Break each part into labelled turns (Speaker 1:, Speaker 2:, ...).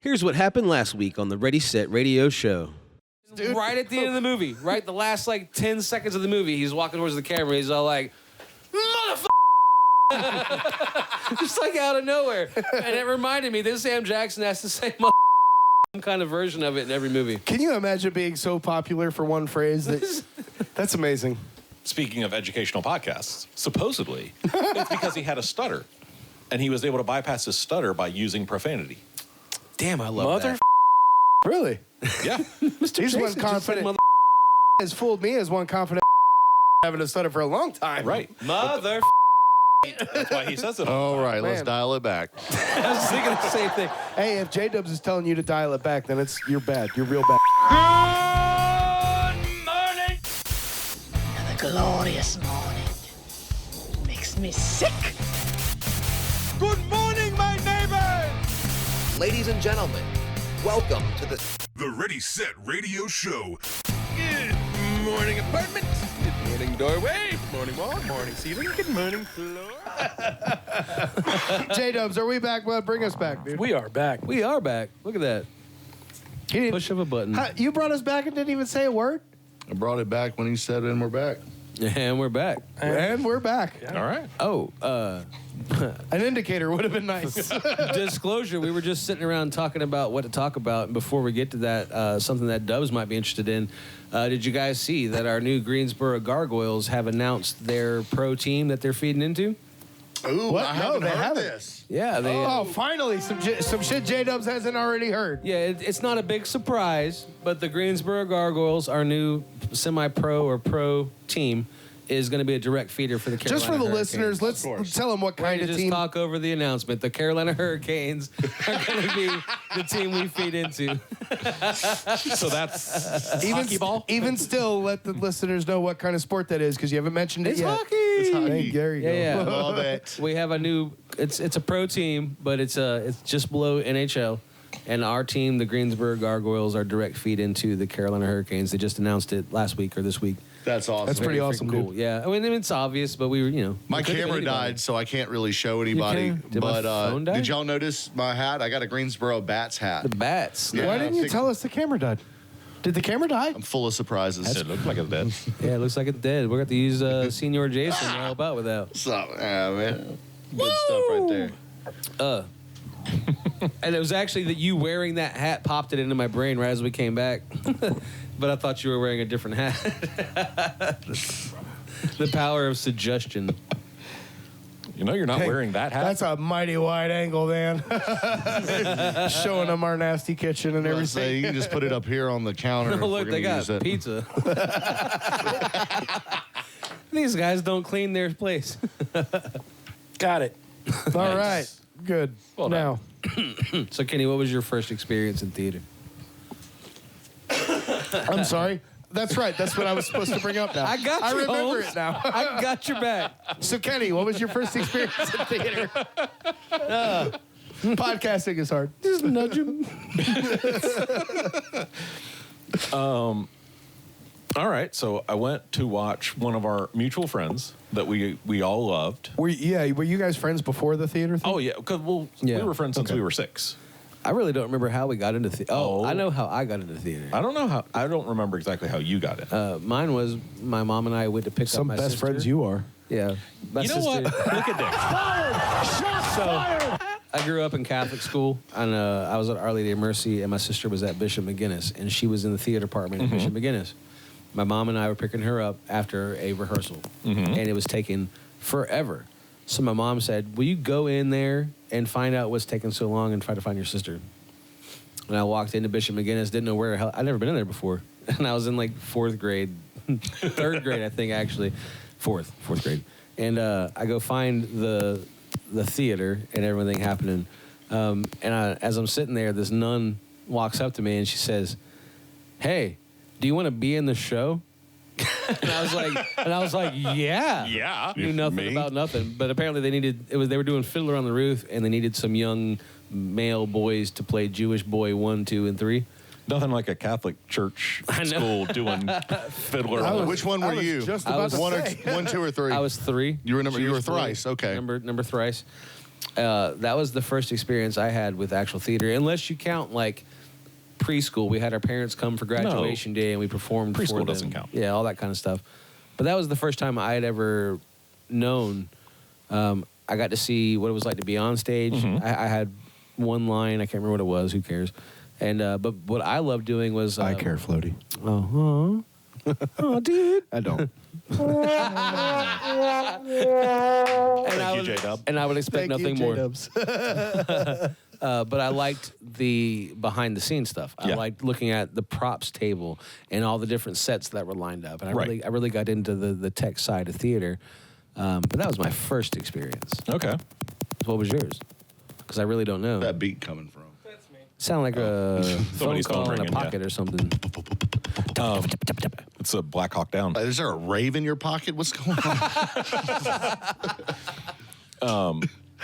Speaker 1: Here's what happened last week on the Ready Set Radio Show.
Speaker 2: Dude. Right at the end of the movie, right? The last, 10 seconds of the movie, he's walking towards the camera. He's all like, motherfucker! Just out of nowhere. And it reminded me that Sam Jackson has to say some kind of version of it in every movie.
Speaker 3: Can you imagine being so popular for one phrase? That's amazing.
Speaker 4: Speaking of educational podcasts, supposedly, it's because he had a stutter. And he was able to bypass his stutter by using profanity.
Speaker 1: Damn, I love that.
Speaker 3: Really?
Speaker 4: Yeah.
Speaker 3: He's one confident. Has fooled me as one confident having a stutter for a long time.
Speaker 4: Right.
Speaker 2: Mother.
Speaker 4: That's why he says it.
Speaker 5: All right, let's dial it back.
Speaker 2: I was thinking the same thing.
Speaker 3: Hey, if JDubs is telling you to dial it back, then you're bad. You're real bad.
Speaker 2: Good morning.
Speaker 6: Another glorious morning. Makes me sick.
Speaker 7: Good morning, my neighbors!
Speaker 8: Ladies and gentlemen, welcome to the
Speaker 9: Ready Set Radio Show.
Speaker 7: Good morning, apartment. Good morning, doorway. Good morning, wall. Good morning, ceiling. Good morning, floor.
Speaker 3: JDubs, are we back? Well, bring us back, dude.
Speaker 2: We are back. We are back. Look at that. Push of a button.
Speaker 3: You brought us back and didn't even say a word?
Speaker 5: I brought it back when he said, and we're back.
Speaker 1: And we're back.
Speaker 3: And we're back.
Speaker 4: All right.
Speaker 1: Oh,
Speaker 3: an indicator would have been nice.
Speaker 1: Disclosure, we were just sitting around talking about what to talk about. And before we get to that, something that Dubs might be interested in, did you guys see that our new Greensboro Gargoyles have announced their pro team that they're feeding into?
Speaker 5: Ooh,
Speaker 3: What?
Speaker 5: I
Speaker 3: No,
Speaker 5: haven't
Speaker 3: they
Speaker 5: heard
Speaker 3: haven't.
Speaker 5: this.
Speaker 1: Yeah, they.
Speaker 3: Oh, finally, some shit JDubs hasn't already heard.
Speaker 1: Yeah, it's not a big surprise, but the Greensboro Gargoyles, our new semi-pro or pro team, is going to be a direct feeder for the Carolina
Speaker 3: Just for the
Speaker 1: Hurricanes.
Speaker 3: listeners, let's tell them what kind of
Speaker 1: just
Speaker 3: team.
Speaker 1: talk over the announcement. The Carolina Hurricanes are going to be the team we feed into.
Speaker 4: So that's
Speaker 3: hockey ball? Even still, let the listeners know what kind of sport that is, because you haven't mentioned it yet.
Speaker 1: Hockey.
Speaker 5: It's hockey.
Speaker 3: Hey, Gary.
Speaker 1: Yeah.
Speaker 5: Love it.
Speaker 1: We have a new. It's a pro team, but it's just below NHL. And our team, the Greensboro Gargoyles, are direct feed into the Carolina Hurricanes. They just announced it last week or this week.
Speaker 5: That's awesome.
Speaker 3: That's pretty awesome,
Speaker 1: Cool.
Speaker 3: dude.
Speaker 1: Yeah, I mean it's obvious, but we were,
Speaker 5: My
Speaker 1: it could've been
Speaker 5: camera
Speaker 1: anybody.
Speaker 5: died, so I can't really show anybody.
Speaker 1: can't? Did my phone die?
Speaker 5: Did y'all notice my hat? I got a Greensboro Bats hat.
Speaker 1: The bats.
Speaker 5: Yeah.
Speaker 3: Why didn't you
Speaker 5: Think-
Speaker 3: tell us the camera died? Did the camera die?
Speaker 5: I'm full of surprises.
Speaker 4: it looked like it's dead.
Speaker 1: Yeah, it looks like it's dead. We're going to have to use Senior Jason to help out with that.
Speaker 5: So, man. Good stuff right there.
Speaker 1: And it was actually that you wearing that hat popped it into my brain right as we came back. But I thought you were wearing a different hat. The power of suggestion.
Speaker 4: You know you're not wearing that hat?
Speaker 3: That's a mighty wide angle, man. Showing them our nasty kitchen and
Speaker 5: I
Speaker 3: everything.
Speaker 5: say, you can just put it up here on the counter. if
Speaker 1: Oh,
Speaker 5: we're
Speaker 1: look, they
Speaker 5: gonna
Speaker 1: got
Speaker 5: use it.
Speaker 1: pizza. These guys don't clean their place.
Speaker 2: Got it.
Speaker 3: All right. Good.
Speaker 4: Well
Speaker 3: now,
Speaker 1: So, Kenny, what was your first experience in theater?
Speaker 3: I'm sorry. That's right. That's what I was supposed to bring up now.
Speaker 1: I got you,
Speaker 3: I remember
Speaker 1: Holmes.
Speaker 3: it now.
Speaker 1: I got your back.
Speaker 3: So, Kenny, what was your first experience in theater? Podcasting is hard.
Speaker 1: Just nudge him.
Speaker 4: All right. So I went to watch one of our mutual friends that we all loved.
Speaker 3: Were you guys friends before the theater thing?
Speaker 4: Oh, yeah. Because
Speaker 1: Yeah.
Speaker 4: we were friends since
Speaker 3: Okay.
Speaker 4: we were 6.
Speaker 1: I really don't remember how we got into theater.
Speaker 4: Oh.
Speaker 1: I know how I got into theater.
Speaker 4: I don't remember exactly how you got it.
Speaker 1: Mine was my mom and I went to pick
Speaker 3: Some
Speaker 1: up my
Speaker 3: best
Speaker 1: sister.
Speaker 3: friends you are.
Speaker 1: Yeah. My
Speaker 4: You know what?
Speaker 1: sister-
Speaker 4: Look at Dick.
Speaker 1: I grew up in Catholic school, and I was at Our Lady of Mercy, and my sister was at Bishop McGinnis, and she was in the theater department at Bishop McGinnis. My mom and I were picking her up after a rehearsal, and it was taking forever. So my mom said, will you go in there and find out what's taking so long and try to find your sister? And I walked into Bishop McGinnis, didn't know where the hell, I'd never been in there before. And I was in like 4th grade, 3rd grade, I think, actually. 4th grade. And I go find the theater and everything happening. As I'm sitting there, this nun walks up to me and she says, hey, do you want to be in the show? and I was like, yeah.
Speaker 4: Yeah.
Speaker 1: Knew nothing
Speaker 5: Me?
Speaker 1: about nothing. But apparently they were doing Fiddler on the Roof, and they needed some young male boys to play Jewish Boy 1, 2, and 3.
Speaker 4: Nothing like a Catholic church school doing Fiddler.
Speaker 5: Which one were
Speaker 3: I was
Speaker 5: you?
Speaker 3: just about to
Speaker 5: one,
Speaker 3: say.
Speaker 5: or 1, 2, or 3?
Speaker 1: I was 3.
Speaker 5: You were
Speaker 1: Jewish
Speaker 5: you were
Speaker 1: boy.
Speaker 5: thrice. Okay.
Speaker 1: Number thrice. That was the first experience I had with actual theater, unless you count like preschool. We had our parents come for graduation day and we performed.
Speaker 4: Preschool
Speaker 1: for them.
Speaker 4: doesn't count.
Speaker 1: Yeah, all that kind of stuff. But that was the first time I had ever known. I got to see what it was like to be on stage.
Speaker 4: Mm-hmm.
Speaker 1: I had one line. I can't remember what it was. Who cares? And but what I loved doing was
Speaker 3: I care, Floaty.
Speaker 1: Oh, oh, dude.
Speaker 3: I don't.
Speaker 1: And
Speaker 4: Thank you, JDub.
Speaker 1: And I would expect
Speaker 3: Thank
Speaker 1: nothing
Speaker 3: you,
Speaker 1: more.
Speaker 3: JDubs.
Speaker 1: But I liked the behind the scenes stuff. I
Speaker 4: Yeah.
Speaker 1: liked looking at the props table and all the different sets that were lined up. And I really got into the tech side of theater. But that was my first experience.
Speaker 4: Okay.
Speaker 1: What was yours? Because I really don't know.
Speaker 5: That beat coming from.
Speaker 1: Sound like a phone
Speaker 4: Somebody's phone
Speaker 1: call in a
Speaker 4: ringing,
Speaker 1: pocket or something.
Speaker 4: It's a Black Hawk Down.
Speaker 5: Is there a rave in your pocket? What's going on?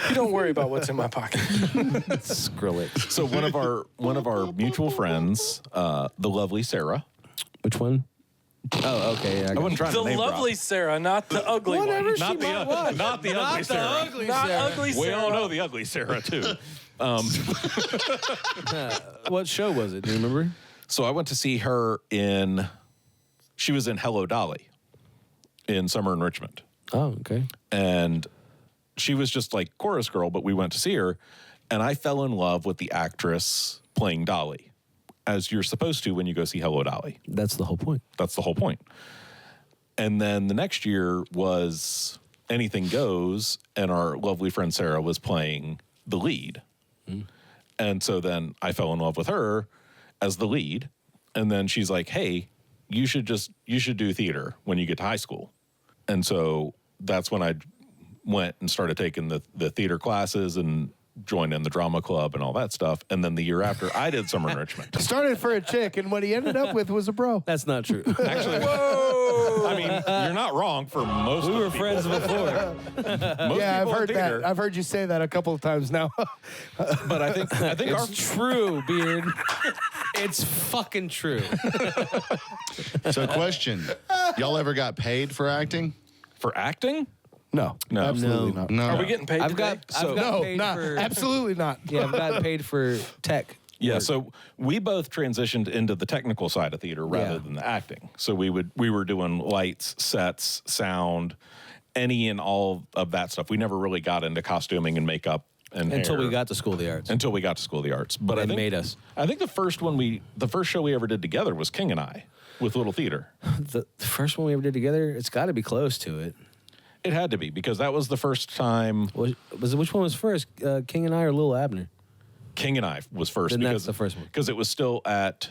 Speaker 7: You don't worry about what's in my pocket.
Speaker 1: Skrillex.
Speaker 4: So one of our mutual friends, the lovely Sarah.
Speaker 1: Which one? Oh, okay. Yeah,
Speaker 4: I wasn't trying
Speaker 7: The
Speaker 4: to name
Speaker 7: lovely Sarah, not the ugly
Speaker 1: Whatever
Speaker 7: one.
Speaker 1: she
Speaker 4: Not the
Speaker 1: might watch.
Speaker 4: not the ugly Sarah.
Speaker 1: ugly
Speaker 7: Not
Speaker 1: Sarah.
Speaker 7: ugly
Speaker 4: We
Speaker 7: Sarah.
Speaker 4: all know the ugly Sarah too.
Speaker 1: What show was it? Do you remember?
Speaker 4: So I went to see her she was in Hello Dolly in Summer in Richmond.
Speaker 1: Oh, okay.
Speaker 4: And she was just like chorus girl, but we went to see her, and I fell in love with the actress playing Dolly, as you're supposed to when you go see Hello Dolly.
Speaker 1: That's the whole point.
Speaker 4: That's the whole point. And then the next year was Anything Goes, and our lovely friend Sarah was playing the lead. And so then I fell in love with her as the lead. And then she's like, hey, you should do theater when you get to high school. And so that's when I went and started taking the theater classes and joined in the drama club and all that stuff. And then the year after, I did Summer in Richmond.
Speaker 3: Started for a chick, and what he ended up with was a bro.
Speaker 1: That's not true.
Speaker 4: Actually, I mean, you're not wrong for most
Speaker 1: We
Speaker 4: of
Speaker 1: were
Speaker 4: the people.
Speaker 1: friends before.
Speaker 4: Most
Speaker 3: Yeah, I've
Speaker 4: people in
Speaker 3: heard
Speaker 4: theater,
Speaker 3: that. I've heard you say that a couple of times now.
Speaker 4: But I think our
Speaker 1: It's true, Beard. It's fucking true.
Speaker 5: So, question: y'all ever got paid for acting?
Speaker 4: for acting.
Speaker 3: No,
Speaker 4: No.
Speaker 3: absolutely not.
Speaker 5: No.
Speaker 7: Are we getting paid
Speaker 1: I've
Speaker 7: today?
Speaker 1: got
Speaker 3: No,
Speaker 1: paid
Speaker 3: not
Speaker 1: for
Speaker 3: absolutely not.
Speaker 1: yeah, I've gotten paid for tech.
Speaker 4: Yeah,
Speaker 1: work.
Speaker 4: so we both transitioned into the technical side of theater rather
Speaker 1: Yeah.
Speaker 4: than the acting. So we were doing lights, sets, sound, any and all of that stuff. We never really got into costuming and makeup and
Speaker 1: until
Speaker 4: hair
Speaker 1: we got to School of the Arts.
Speaker 4: until we got to School of the Arts. But
Speaker 1: They
Speaker 4: I think,
Speaker 1: made us.
Speaker 4: I think the first show we ever did together was King and I with Little Theater.
Speaker 1: The first one we ever did together, it's got to be close to it.
Speaker 4: It had to be because that was the first time
Speaker 1: Which one was first, King and I or Little Abner?
Speaker 4: King and I was first.
Speaker 1: Then that's
Speaker 4: because
Speaker 1: the first one.
Speaker 4: because it was still at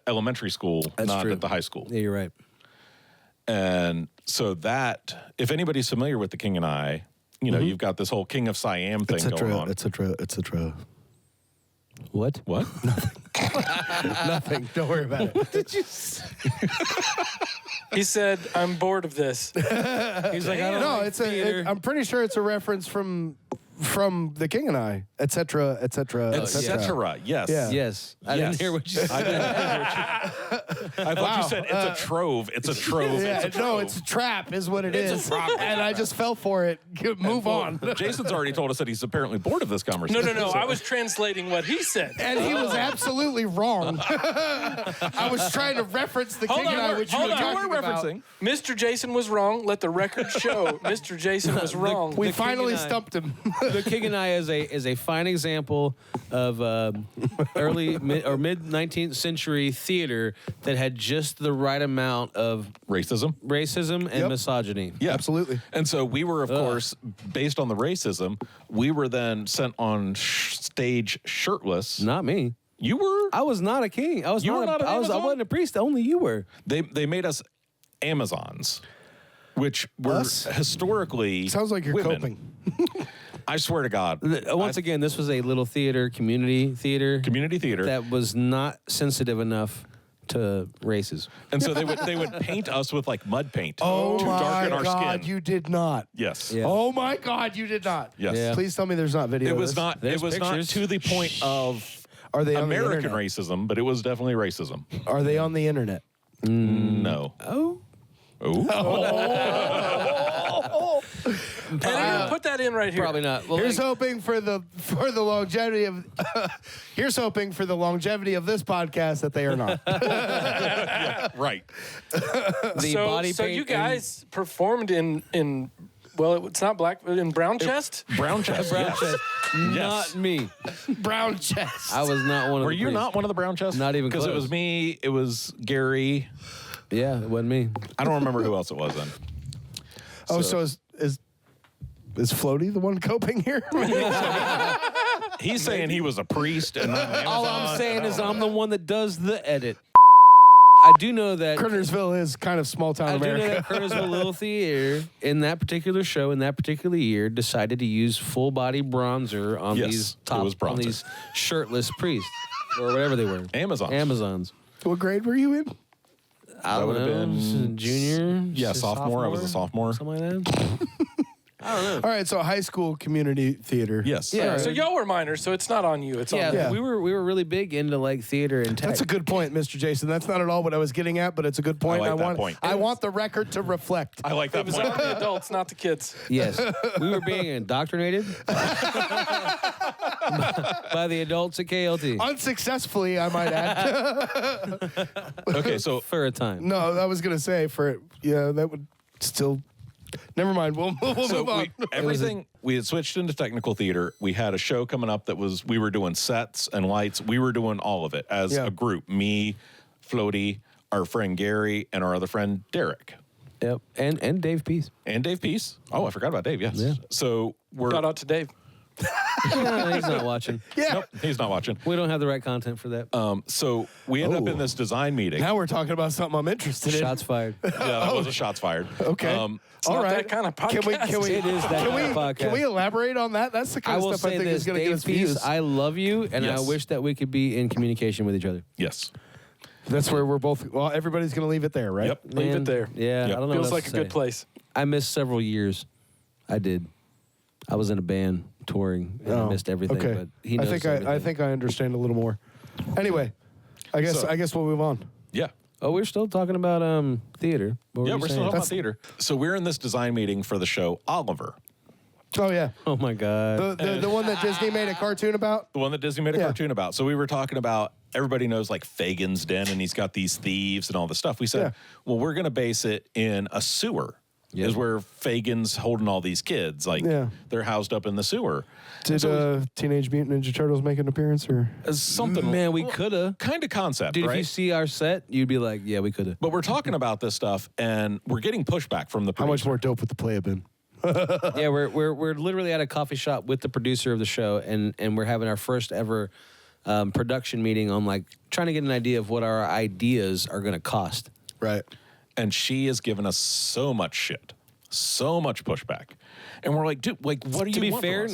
Speaker 4: elementary school,
Speaker 1: That's
Speaker 4: not
Speaker 1: true.
Speaker 4: at the high school.
Speaker 1: Yeah, you're right.
Speaker 4: And so that, if anybody's familiar with the King and I, you've got this whole King of Siam thing going on.
Speaker 3: Etc.
Speaker 1: What?
Speaker 4: What?
Speaker 3: Nothing. Don't worry about it.
Speaker 7: He said, I'm bored of this.
Speaker 1: He's like, I don't
Speaker 3: No,
Speaker 1: like
Speaker 3: it's
Speaker 1: theater.
Speaker 3: I'm pretty sure it's a reference from The King and I, etc.
Speaker 4: Et cetera. Yes.
Speaker 3: Yeah.
Speaker 1: Yes. I
Speaker 4: Yes.
Speaker 1: didn't hear what you said.
Speaker 4: I didn't hear what you I thought you said it's a trove. It's a trove.
Speaker 3: Yeah,
Speaker 4: it's a trove.
Speaker 3: no, it's a trap, is what it is. And I just fell for it. Move on.
Speaker 4: Jason's already told us that he's apparently bored of this
Speaker 7: No,
Speaker 4: conversation.
Speaker 7: no. I was translating what he said.
Speaker 3: And he was absolutely wrong. I was trying to reference The King and I, which you were talking about.
Speaker 4: referencing.
Speaker 7: Mr. Jason was wrong. Let the record show Mr. Jason was wrong.
Speaker 3: We
Speaker 1: The King
Speaker 3: finally
Speaker 1: and I.
Speaker 3: stumped him.
Speaker 1: The King and I is a fine example of early mid 19th century theater that had just the right amount of
Speaker 4: Racism.
Speaker 1: racism and
Speaker 3: Yep.
Speaker 1: misogyny.
Speaker 4: Yeah,
Speaker 3: Absolutely.
Speaker 4: And so we were, of course, based on the racism, we were then sent on stage shirtless.
Speaker 1: Not me.
Speaker 4: You were.
Speaker 1: I was not a king. I was
Speaker 4: You
Speaker 1: not.
Speaker 4: were not an
Speaker 1: I
Speaker 4: Amazon?
Speaker 1: wasn't a priest. Only you were.
Speaker 4: They made us Amazons, which were
Speaker 3: Us?
Speaker 4: historically
Speaker 3: Sounds like you're
Speaker 4: women.
Speaker 3: coping.
Speaker 4: I swear to God.
Speaker 1: Once again, this was a little theater, community theater
Speaker 4: Community theater.
Speaker 1: that was not sensitive enough to races.
Speaker 4: And so they would paint us with like mud paint
Speaker 3: Oh
Speaker 4: to
Speaker 3: my
Speaker 4: darken our
Speaker 3: God,
Speaker 4: skin.
Speaker 3: you did not.
Speaker 4: Yes.
Speaker 1: Yeah.
Speaker 3: Oh my God, you did not.
Speaker 4: Yes.
Speaker 1: Yeah.
Speaker 3: Please tell me there's not video.
Speaker 4: It
Speaker 3: of
Speaker 4: was
Speaker 3: this.
Speaker 4: not.
Speaker 1: There's
Speaker 4: it was
Speaker 1: pictures.
Speaker 4: not to the point of
Speaker 3: Are they on the
Speaker 4: American
Speaker 3: internet?
Speaker 4: racism, but it was definitely racism.
Speaker 3: Are they on the internet?
Speaker 4: No.
Speaker 1: Oh.
Speaker 4: Oh.
Speaker 10: Put that in right here.
Speaker 2: Probably not. Well,
Speaker 3: Here's hoping for the longevity of here's hoping for the longevity of this podcast that they are not.
Speaker 4: Right.
Speaker 2: the body
Speaker 10: so
Speaker 2: paint
Speaker 10: you guys performed in well, it's not black, but in brown chest.
Speaker 4: Brown chest.
Speaker 2: brown
Speaker 4: yes.
Speaker 2: chest.
Speaker 4: Yes.
Speaker 2: Not me.
Speaker 3: Brown chest.
Speaker 2: I was not one of
Speaker 4: Were
Speaker 2: the
Speaker 4: you
Speaker 2: priests.
Speaker 4: not one of the brown chests?
Speaker 2: Not even
Speaker 4: because it
Speaker 2: close.
Speaker 4: was me. It was Gary.
Speaker 2: Yeah, it wasn't me.
Speaker 4: I don't remember who else it was then.
Speaker 3: So is Floaty the one coping here?
Speaker 4: He's saying he was a priest, and I'm
Speaker 2: All I'm saying is I'm the one that does the edit. I do know that
Speaker 3: Kernersville is kind of small town
Speaker 2: I do know
Speaker 3: America.
Speaker 2: that Kernersville Little Theater in that particular show in that particular year decided to use full body bronzer on
Speaker 4: Yes,
Speaker 2: these
Speaker 4: it was
Speaker 2: on
Speaker 4: bronzer.
Speaker 2: these shirtless priests or whatever they were. Amazons.
Speaker 3: What grade were you in?
Speaker 2: I
Speaker 4: That
Speaker 2: don't
Speaker 4: would've
Speaker 2: know,
Speaker 4: been-
Speaker 2: junior.
Speaker 4: Yeah, sophomore. I was a sophomore.
Speaker 2: Something like that. I don't know.
Speaker 3: All right, so high school community theater.
Speaker 4: Yes.
Speaker 2: Yeah.
Speaker 10: So y'all were minors, so it's not on you. It's on
Speaker 2: Yeah,
Speaker 10: them.
Speaker 3: Yeah.
Speaker 2: we were really big into like theater and tech.
Speaker 3: That's a good point, Mr. Jason. That's not at all what I was getting at, but it's a good point.
Speaker 4: I like that
Speaker 3: want
Speaker 4: point.
Speaker 3: I want the record to reflect.
Speaker 4: I like that
Speaker 10: It was
Speaker 4: point.
Speaker 10: on the adults, not the kids.
Speaker 2: Yes, we were being indoctrinated by the adults at KLT
Speaker 3: Unsuccessfully, I might add.
Speaker 4: Okay, so
Speaker 2: for a time.
Speaker 3: No, I was gonna say that would still. Never mind. We'll move on.
Speaker 4: We had switched into technical theater. We had a show coming up we were doing sets and lights. We were doing all of it as
Speaker 3: Yeah.
Speaker 4: a group. Me, Floaty, our friend Gary, and our other friend Derek.
Speaker 2: Yep, and Dave Peace.
Speaker 4: And Dave Peace. Oh, I forgot about Dave, yes.
Speaker 2: Yeah.
Speaker 4: So
Speaker 10: Shout out to Dave.
Speaker 2: No, he's not watching.
Speaker 3: Yeah.
Speaker 4: Nope, he's not watching.
Speaker 2: We don't have the right content for that.
Speaker 4: So we end up in this design meeting.
Speaker 3: Now we're talking about something I'm interested in.
Speaker 2: Shots fired.
Speaker 4: Yeah, that was a shots fired.
Speaker 3: Okay.
Speaker 10: It's
Speaker 3: All
Speaker 10: not
Speaker 3: right.
Speaker 10: that kind of podcast.
Speaker 3: Can we?
Speaker 2: It is that
Speaker 3: Can
Speaker 2: kind of podcast.
Speaker 3: Can we elaborate on that? That's the
Speaker 2: I
Speaker 3: kind of
Speaker 2: will
Speaker 3: stuff I
Speaker 2: say
Speaker 3: think
Speaker 2: this,
Speaker 3: is going to get
Speaker 2: Dave
Speaker 3: us
Speaker 2: Peace,
Speaker 3: views.
Speaker 2: I love you, and
Speaker 4: Yes.
Speaker 2: I wish that we could be in communication with each other.
Speaker 4: Yes.
Speaker 3: That's where we're both. Well, everybody's going to leave it there, right?
Speaker 4: Yep.
Speaker 10: Leave it
Speaker 2: Man,
Speaker 10: there.
Speaker 2: Yeah,
Speaker 4: Yep.
Speaker 2: I don't know.
Speaker 10: Feels
Speaker 2: what
Speaker 10: like
Speaker 2: else
Speaker 10: a
Speaker 2: to
Speaker 10: good
Speaker 2: say.
Speaker 10: place.
Speaker 2: I missed several years. I did. I was in a band touring, and I missed everything.
Speaker 3: Okay.
Speaker 2: But he knows
Speaker 3: I
Speaker 2: everything.
Speaker 3: think I understand a little more. Anyway, I guess we'll move on.
Speaker 4: Yeah.
Speaker 2: Oh, we're still talking about theater. What were
Speaker 4: Yeah,
Speaker 2: you
Speaker 4: we're still
Speaker 2: saying?
Speaker 4: talking about theater. So we're in this design meeting for the show Oliver,
Speaker 3: Oh yeah,
Speaker 2: Oh my God.
Speaker 3: the one that Disney made a cartoon about.
Speaker 4: the one that Disney made a
Speaker 3: Yeah.
Speaker 4: cartoon about. So we were talking about, everybody knows like Fagin's Den, and he's got these thieves and all this stuff. We said,
Speaker 3: Yeah.
Speaker 4: well, we're going to base it in a sewer.
Speaker 2: Yeah.
Speaker 4: Is where Fagin's holding all these kids. Like,
Speaker 3: Yeah.
Speaker 4: they're housed up in the sewer.
Speaker 3: Did Teenage Mutant Ninja Turtles make an appearance or?
Speaker 4: Something.
Speaker 2: Man, we coulda.
Speaker 4: Kind of concept,
Speaker 2: Dude,
Speaker 4: right?
Speaker 2: if you see our set, you'd be like, yeah, we coulda.
Speaker 4: But we're talking about this stuff, and we're getting pushback from the
Speaker 3: How much
Speaker 4: producer.
Speaker 3: more dope would the play have been?
Speaker 2: Yeah, we're literally at a coffee shop with the producer of the show, and we're having our first ever production meeting on like trying to get an idea of what our ideas are going to cost.
Speaker 3: Right.
Speaker 4: And she has given us so much shit, so much pushback. And we're like, dude, like, what do you
Speaker 2: To be
Speaker 4: want from
Speaker 2: fair,
Speaker 4: us?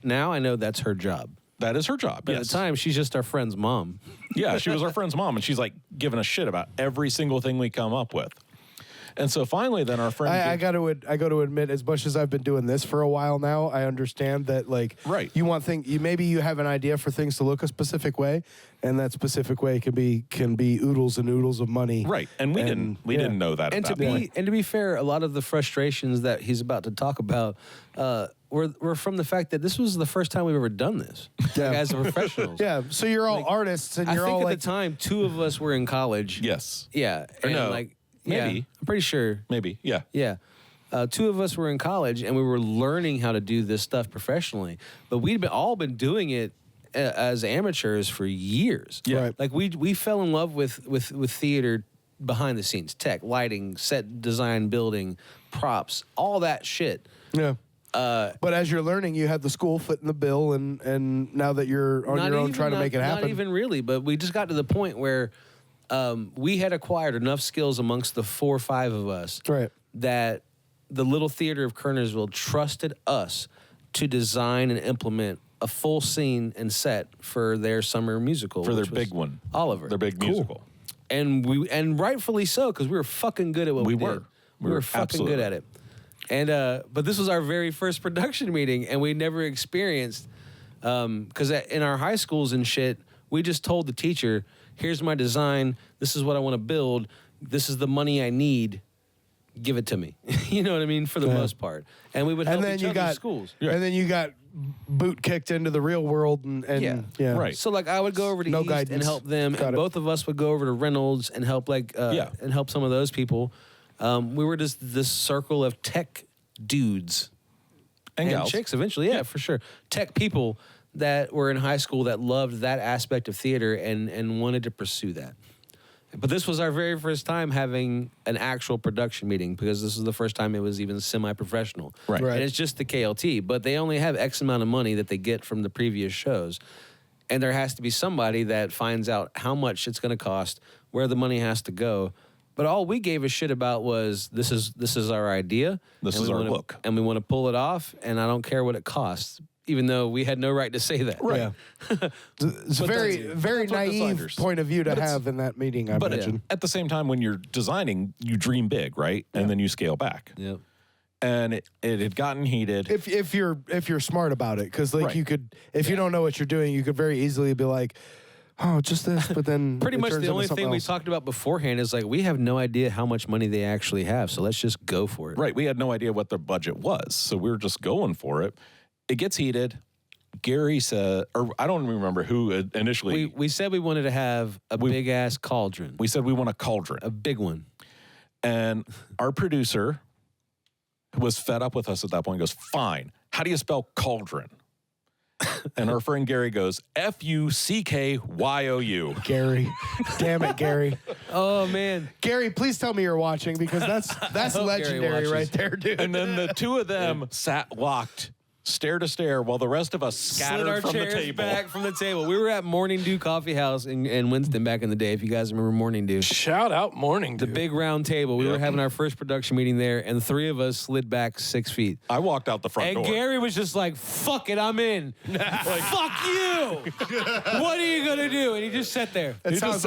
Speaker 2: now I know that's her job.
Speaker 4: That is her job,
Speaker 2: But
Speaker 4: yes.
Speaker 2: at the time, she's just our friend's mom.
Speaker 4: Yeah, she was our friend's mom, and she's like giving us shit about every single thing we come up with. And so finally, then our friend,
Speaker 3: I got to admit, as much as I've been doing this for a while now, I understand that like
Speaker 4: Right.
Speaker 3: you want maybe you have an idea for things to look a specific way, and that specific way can be oodles and oodles of money.
Speaker 4: right, and we didn't know that.
Speaker 2: And
Speaker 4: at
Speaker 2: to
Speaker 4: that point.
Speaker 2: be fair, a lot of the frustrations that he's about to talk about were from the fact that this was the first time we've ever done this.
Speaker 3: Yeah.
Speaker 2: Like, as professionals.
Speaker 3: Yeah, so you're all artists, and
Speaker 2: I
Speaker 3: you're
Speaker 2: think
Speaker 3: all
Speaker 2: at
Speaker 3: like,
Speaker 2: the time, two of us were in college.
Speaker 4: yes,
Speaker 2: Yeah.
Speaker 4: Or
Speaker 2: and
Speaker 4: no,
Speaker 2: like
Speaker 4: maybe.
Speaker 2: yeah, I'm pretty sure.
Speaker 4: maybe, yeah.
Speaker 2: Yeah. Two of us were in college, and we were learning how to do this stuff professionally. But we'd all been doing it as amateurs for years.
Speaker 3: Yeah. Right.
Speaker 2: Like we fell in love with theater behind the scenes, tech, lighting, set design, building, props, all that shit.
Speaker 3: yeah. But as you're learning, you had the school foot in the bill, and now that you're on your own trying to make it happen.
Speaker 2: Not even really, but we just got to the point where we had acquired enough skills amongst the 4 or 5 of us
Speaker 3: Right.
Speaker 2: that the Little Theater of Kernersville trusted us to design and implement a full scene and set for their summer musical.
Speaker 4: For their
Speaker 2: which was
Speaker 4: big one.
Speaker 2: Oliver.
Speaker 4: Their big musical.
Speaker 2: And rightfully so, because we were fucking good at what we did. We were fucking
Speaker 4: absolutely.
Speaker 2: good at it. And but this was our very first production meeting, and we never experienced because in our high schools and shit, we just told the teacher, "Here's my design. This is what I want to build. This is the money I need. give it to me. You know what I mean? For the most part. And we would help each other's schools.
Speaker 3: And then you got boot kicked into the real world. And
Speaker 4: Right.
Speaker 2: So like I would go over to East
Speaker 3: guidance.
Speaker 2: and help them. And both of us would go over to Reynolds and help and help some of those people. We were just this circle of tech dudes. And
Speaker 4: gals.
Speaker 2: chicks eventually, for sure. Tech people that were in high school that loved that aspect of theater and wanted to pursue that. But this was our very first time having an actual production meeting because this is the first time it was even semi-professional.
Speaker 4: Right.
Speaker 2: And it's just the KLT, but they only have X amount of money that they get from the previous shows. And there has to be somebody that finds out how much it's going to cost, where the money has to go. But all we gave a shit about was this is our idea.
Speaker 4: This is our look.
Speaker 2: And we want to pull it off, and I don't care what it costs, even though we had no right to say that.
Speaker 4: Right.
Speaker 3: Yeah. It's a very naive point of view to have in that meeting, I imagine.
Speaker 4: At the same time, when you're designing, you dream big, right? And then you scale back.
Speaker 2: Yep.
Speaker 4: And it had gotten heated.
Speaker 3: If you're smart about it, because like you could, if you don't know what you're doing, you could very easily be like, oh, just this, but then
Speaker 2: pretty much the only thing we talked about beforehand is like we have no idea how much money they actually have, so let's just go for it.
Speaker 4: Right. We had no idea what their budget was, so we were just going for it. It gets heated. Gary said, or I don't remember who initially.
Speaker 2: We said we wanted to have a big ass cauldron.
Speaker 4: We said we want a cauldron,
Speaker 2: a big one.
Speaker 4: And our producer was fed up with us at that point. He goes, fine. How do you spell cauldron? And our friend Gary goes, Fuckyoou.
Speaker 3: Gary. Damn it, Gary.
Speaker 2: Oh, man.
Speaker 3: Gary, please tell me you're watching because that's legendary right there, dude.
Speaker 4: And then the two of them sat locked, stare to stare, while the rest of us scattered from the table.
Speaker 2: Back from the table. We were at Morning Dew Coffee House in Winston back in the day, if you guys remember Morning Dew.
Speaker 10: Shout out Morning Dew.
Speaker 2: The big round table. We were having our first production meeting there, and the three of us slid back 6 feet.
Speaker 4: I walked out the front door.
Speaker 2: And Gary was just like, fuck it, I'm in. Fuck you. What are you going to do? And he just sat there.
Speaker 3: It sounds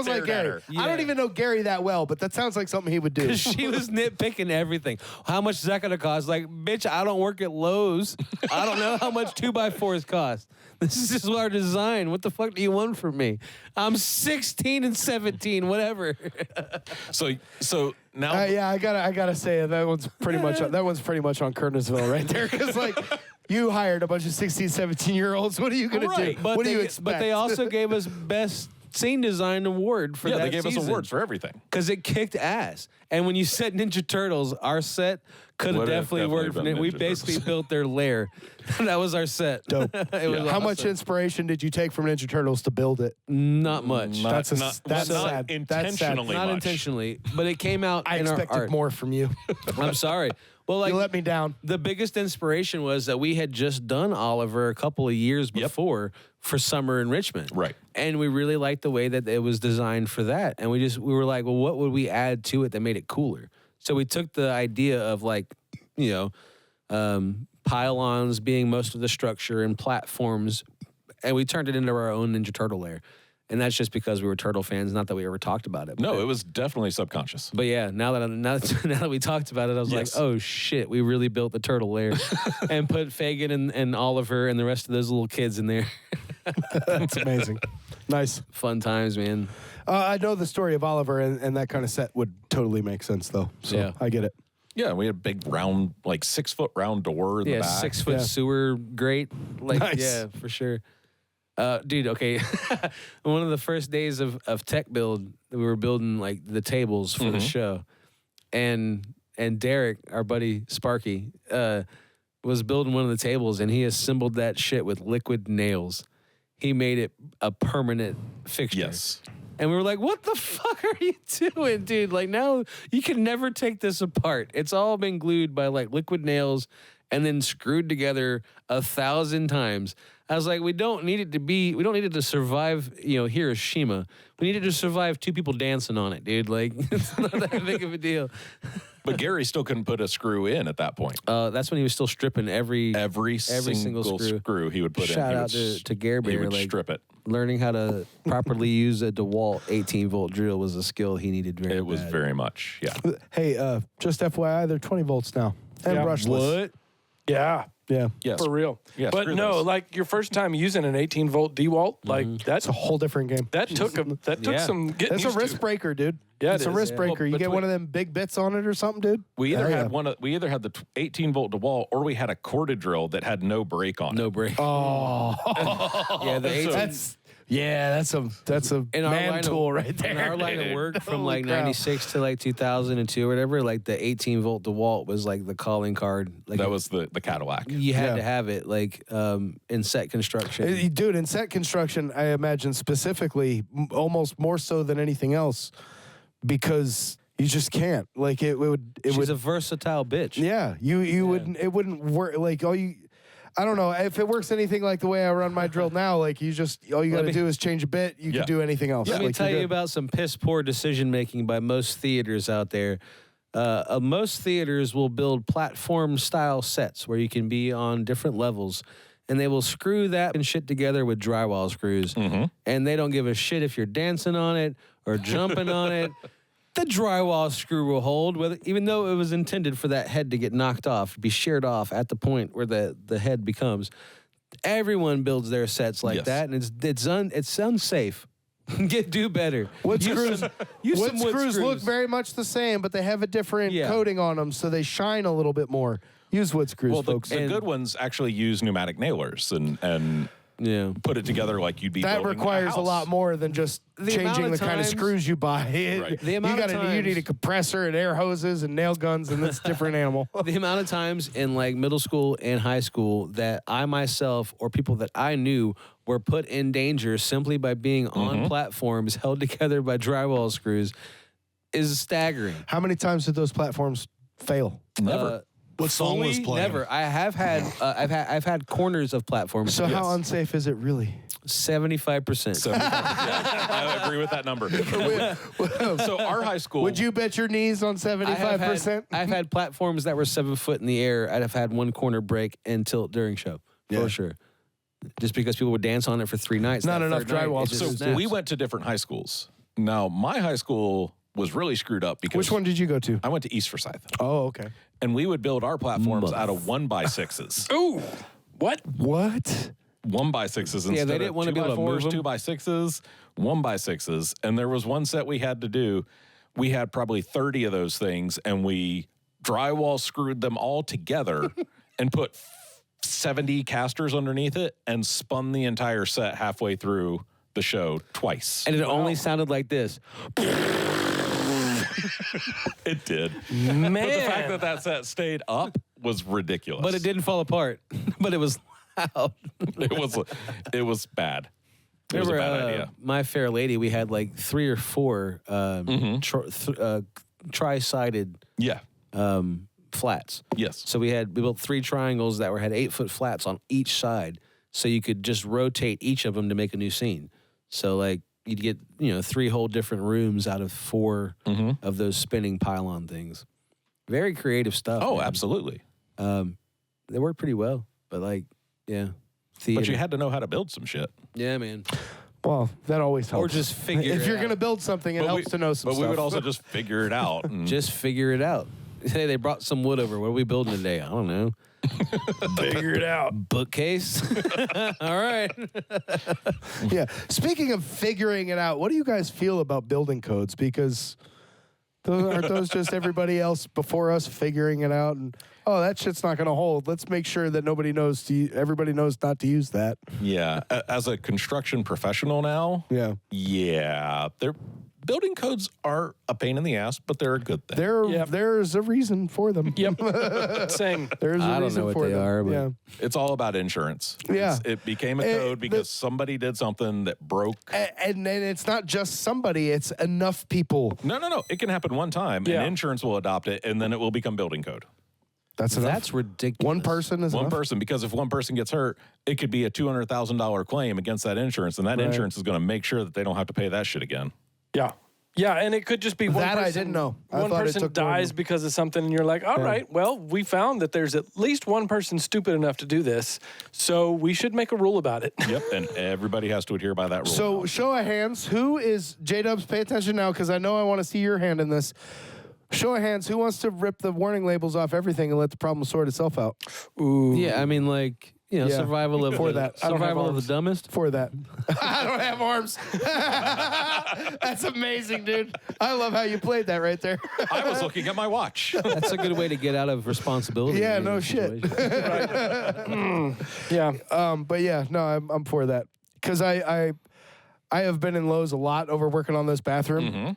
Speaker 3: like Gary. I don't even know Gary that well, but that sounds like something he would do.
Speaker 2: She was nitpicking everything. How much is that going to cost? Like, bitch, I don't work at Lowe's. I don't know how much 2x4s cost. This is just our design. What the fuck do you want from me? I'm 16 and 17, whatever.
Speaker 4: So now,
Speaker 3: I gotta say that one's pretty much on Kernersville right there, because like you hired a bunch of 16, 17-year-olds. What are you gonna do? What do you expect?
Speaker 2: But they also gave us best scene design award for that
Speaker 4: they gave
Speaker 2: season.
Speaker 4: us awards for everything
Speaker 2: because it kicked ass. And when you said Ninja Turtles, our set could have definitely worked from it. We basically built their lair. That was our set.
Speaker 3: Dope. How
Speaker 2: awesome.
Speaker 3: much inspiration did you take from Ninja Turtles to build it?
Speaker 2: Not much.
Speaker 3: That's sad.
Speaker 4: Intentionally,
Speaker 2: not intentionally, but it came out.
Speaker 3: I expected more from you.
Speaker 2: I'm sorry. Well, like,
Speaker 3: you let me down.
Speaker 2: The biggest inspiration was that we had just done Oliver a couple of years before for Summer in Richmond.
Speaker 4: Right.
Speaker 2: And we really liked the way that it was designed for that. And we were like, well, what would we add to it that made it cooler? So we took the idea of like, pylons being most of the structure and platforms, and we turned it into our own Ninja Turtle lair. And that's just because we were Turtle fans, not that we ever talked about it.
Speaker 4: No, it was definitely subconscious.
Speaker 2: But yeah, now that we talked about it, I was like, oh shit, we really built the turtle lair and put Fagin and Oliver and the rest of those little kids in there.
Speaker 3: That's amazing. Nice.
Speaker 2: Fun times, man.
Speaker 3: I know the story of Oliver, and that kind of set would totally make sense, though. So I get it.
Speaker 4: Yeah, we had a big round, like 6 foot round door in the back.
Speaker 2: 6 foot sewer grate. Like,
Speaker 3: nice.
Speaker 2: Yeah, for sure. Dude, okay. One of the first days of tech build, we were building like the tables for the show, and Derek, our buddy Sparky, was building one of the tables, and he assembled that shit with liquid nails. He made it a permanent fixture.
Speaker 4: Yes.
Speaker 2: And we were like, what the fuck are you doing, dude? Like, now you can never take this apart. It's all been glued by like liquid nails and then screwed together 1,000 times. I was like, we don't need it to survive, Hiroshima. We needed to survive 2 people dancing on it, dude. Like, it's not that big of a deal.
Speaker 4: But Gary still couldn't put a screw in at that point.
Speaker 2: That's when he was still stripping every
Speaker 4: single screw he would put in.
Speaker 2: Shout out to Gary Bear.
Speaker 4: He would
Speaker 2: like,
Speaker 4: strip it.
Speaker 2: Learning how to properly use a DeWalt 18-volt drill was a skill he needed very
Speaker 4: It was
Speaker 2: bad.
Speaker 4: very much, yeah.
Speaker 3: Hey, just FYI, they're 20 volts now and brushless.
Speaker 2: What?
Speaker 10: Yeah.
Speaker 3: Yeah.
Speaker 4: Yes.
Speaker 10: For real.
Speaker 4: Yeah,
Speaker 10: but
Speaker 4: screw
Speaker 10: no,
Speaker 4: those.
Speaker 10: like your first time using an 18-volt DeWalt, like
Speaker 3: It's a whole different game.
Speaker 10: that took
Speaker 2: Yeah.
Speaker 10: some getting
Speaker 3: That's a
Speaker 10: used
Speaker 3: wrist
Speaker 10: to.
Speaker 3: breaker, dude.
Speaker 10: Yeah,
Speaker 3: it's
Speaker 10: it
Speaker 3: a
Speaker 10: is,
Speaker 3: wrist
Speaker 10: yeah.
Speaker 3: breaker. You get one of them big bits on it or something, dude.
Speaker 4: We either
Speaker 3: Hell
Speaker 4: had
Speaker 3: yeah.
Speaker 4: we either had the 18-volt DeWalt or we had a corded drill that had no brake on it.
Speaker 2: No break.
Speaker 3: Oh,
Speaker 2: Yeah, the 18.
Speaker 3: that's a
Speaker 2: in our
Speaker 3: man
Speaker 2: line
Speaker 3: tool
Speaker 2: of,
Speaker 3: right there.
Speaker 2: In our line of work from
Speaker 3: Holy
Speaker 2: like
Speaker 3: crap.
Speaker 2: 96 to like 2002 or whatever, like the 18-volt DeWalt was like the calling card. Like
Speaker 4: That was the Cadillac.
Speaker 2: you had
Speaker 3: Yeah.
Speaker 2: to have it like in set construction.
Speaker 3: Dude, in set construction, I imagine specifically, almost more so than anything else, because you just can't. Like it would.
Speaker 2: She's a versatile bitch.
Speaker 3: Yeah, you wouldn't. It wouldn't work. Like all you. I don't know if it works anything like the way I run my drill now. Like you just all you got to do is change a bit. You
Speaker 4: Yeah.
Speaker 3: can do anything else.
Speaker 2: Let me
Speaker 3: Like,
Speaker 2: tell
Speaker 3: you're
Speaker 2: you
Speaker 3: good.
Speaker 2: about some piss poor decision making by most theaters out there. Most theaters will build platform style sets where you can be on different levels, and they will screw that and shit together with drywall screws. And they don't give a shit if you're dancing on it or jumping on it. The drywall screw will hold, even though it was intended for that head to get knocked off, be sheared off at the point where the head becomes. Everyone builds their sets like
Speaker 4: Yes.
Speaker 2: that, and it's unsafe. Do better.
Speaker 3: Wood
Speaker 2: Use
Speaker 3: screws,
Speaker 2: some- use
Speaker 3: wood
Speaker 2: some wood
Speaker 3: screws look
Speaker 2: screws.
Speaker 3: very much the same, but they have a different
Speaker 2: Yeah.
Speaker 3: coating on them, so they shine a little bit more. Use wood screws,
Speaker 4: Well,
Speaker 3: folks.
Speaker 4: the good ones actually use pneumatic nailers and
Speaker 2: Yeah.
Speaker 4: put it together like you'd be
Speaker 3: that
Speaker 4: building
Speaker 3: requires a
Speaker 4: house.
Speaker 3: lot more than just
Speaker 2: The
Speaker 3: changing
Speaker 2: amount
Speaker 3: the
Speaker 2: of
Speaker 3: kind of
Speaker 2: times-
Speaker 3: screws you buy.
Speaker 4: Right.
Speaker 2: The amount of
Speaker 3: you
Speaker 2: times-
Speaker 3: need a compressor and air hoses and nail guns, and that's a different animal.
Speaker 2: The amount of times in like middle school and high school that I myself or people that I knew were put in danger simply by being on platforms held together by drywall screws is staggering.
Speaker 3: How many times did those platforms fail?
Speaker 4: Never.
Speaker 5: What song was
Speaker 2: Fully,
Speaker 5: playing?
Speaker 2: never. I have had I've had corners of platforms.
Speaker 3: So how unsafe is it really?
Speaker 2: 75%.
Speaker 4: So, yeah, I agree with that number. So our high school.
Speaker 3: Would you bet your knees on 75%?
Speaker 2: I've had platforms that were 7 foot in the air. I'd have had one corner break and tilt during show for sure. Just because people would dance on it for 3 nights.
Speaker 3: Not
Speaker 2: that
Speaker 3: enough
Speaker 2: third night,
Speaker 3: drywall.
Speaker 2: it just
Speaker 4: So
Speaker 2: snaps.
Speaker 4: we went to different high schools. Now my high school was really screwed up because
Speaker 3: Which one did you go to?
Speaker 4: I went to East Forsyth,
Speaker 3: Oh, okay.
Speaker 4: and we would build our platforms out of 1x6s.
Speaker 10: Ooh, what?
Speaker 3: What?
Speaker 4: 1x6s instead
Speaker 2: Yeah, they didn't
Speaker 4: of
Speaker 2: want to be able to move
Speaker 4: 2x4s,
Speaker 2: them.
Speaker 4: 2x6s, 1x6s, and there was one set we had to do. We had probably 30 of those things, and we drywall screwed them all together and put 70 casters underneath it and spun the entire set halfway through the show twice.
Speaker 2: And it only sounded like this.
Speaker 4: It did.
Speaker 10: Man.
Speaker 4: But the fact that that set stayed up was ridiculous.
Speaker 2: But it didn't fall apart. But it was loud.
Speaker 4: It was bad. It was a
Speaker 2: Remember,
Speaker 4: bad idea.
Speaker 2: My Fair Lady, we had like 3 or 4 tri-sided
Speaker 4: Yeah.
Speaker 2: flats.
Speaker 4: Yes.
Speaker 2: So we built 3 triangles that had 8-foot flats on each side, so you could just rotate each of them to make a new scene. So like you'd get 3 whole different rooms out of 4 of those spinning pylon things. Very creative stuff.
Speaker 4: Oh,
Speaker 2: man.
Speaker 4: absolutely.
Speaker 2: They worked pretty well, but like theater.
Speaker 4: But you had to know how to build some shit.
Speaker 2: Yeah, man.
Speaker 3: Well, that always helps.
Speaker 2: Or just figure
Speaker 3: If
Speaker 2: it
Speaker 3: you're
Speaker 2: out.
Speaker 3: going to build something, it helps to know some
Speaker 4: But
Speaker 3: stuff.
Speaker 4: we would also just figure it out. And
Speaker 2: Just figure it out. Hey, they brought some wood over. What are we building today? I don't know.
Speaker 10: Figure it out.
Speaker 2: Bookcase. All right.
Speaker 3: Yeah. Speaking of figuring it out, what do you guys feel about building codes? Because aren't those just everybody else before us figuring it out? And that shit's not going to hold. Let's make sure that everybody knows not to use that.
Speaker 4: yeah, as a construction professional now,
Speaker 3: Yeah.
Speaker 4: building codes are a pain in the ass, but they're a good thing.
Speaker 3: There's a reason for them.
Speaker 10: Yep. Same.
Speaker 3: There's a
Speaker 2: I don't
Speaker 3: reason
Speaker 2: know what
Speaker 3: for
Speaker 2: they
Speaker 3: them.
Speaker 2: are, but-
Speaker 3: yeah.
Speaker 4: It's all about insurance.
Speaker 3: Yeah.
Speaker 4: It became a code because somebody did something that broke.
Speaker 3: And it's not just somebody, it's enough people.
Speaker 4: No. It can happen one time,
Speaker 10: Yeah.
Speaker 4: and insurance will adopt it, and then it will become building code.
Speaker 3: That's enough.
Speaker 2: That's ridiculous.
Speaker 3: One person is
Speaker 4: One
Speaker 3: enough.
Speaker 4: person, because if one person gets hurt, it could be a $200,000 claim against that insurance, and that insurance is going to make sure that they don't have to pay that shit again.
Speaker 10: Yeah. Yeah, and it could just be one
Speaker 3: That
Speaker 10: person.
Speaker 3: I didn't know. I
Speaker 10: One
Speaker 3: thought it
Speaker 10: person
Speaker 3: took more
Speaker 10: dies
Speaker 3: than-
Speaker 10: because of something, and you're like, all right, well, we found that there's at least one person stupid enough to do this, so we should make a rule about it.
Speaker 4: Yep, and everybody has to adhere by that rule.
Speaker 3: So, show of hands, who is JDubs? Pay attention now, because I know I want to see your hand in this. Show of hands, who wants to rip the warning labels off everything and let the problem sort itself out?
Speaker 10: Ooh.
Speaker 2: Yeah, I mean, like, you know,
Speaker 3: Yeah.
Speaker 2: survival of
Speaker 3: For that. I don't have
Speaker 2: survival of the
Speaker 3: arms.
Speaker 2: dumbest.
Speaker 3: For that. I don't have arms. That's amazing, dude. I love how you played that right there.
Speaker 4: I was looking at my watch.
Speaker 2: That's a good way to get out of responsibility.
Speaker 3: Yeah,
Speaker 2: in
Speaker 3: no
Speaker 2: a
Speaker 3: shit.
Speaker 2: situation.
Speaker 10: Yeah.
Speaker 3: But yeah, no, I'm for that. Because I have been in Lowe's a lot over working on this bathroom.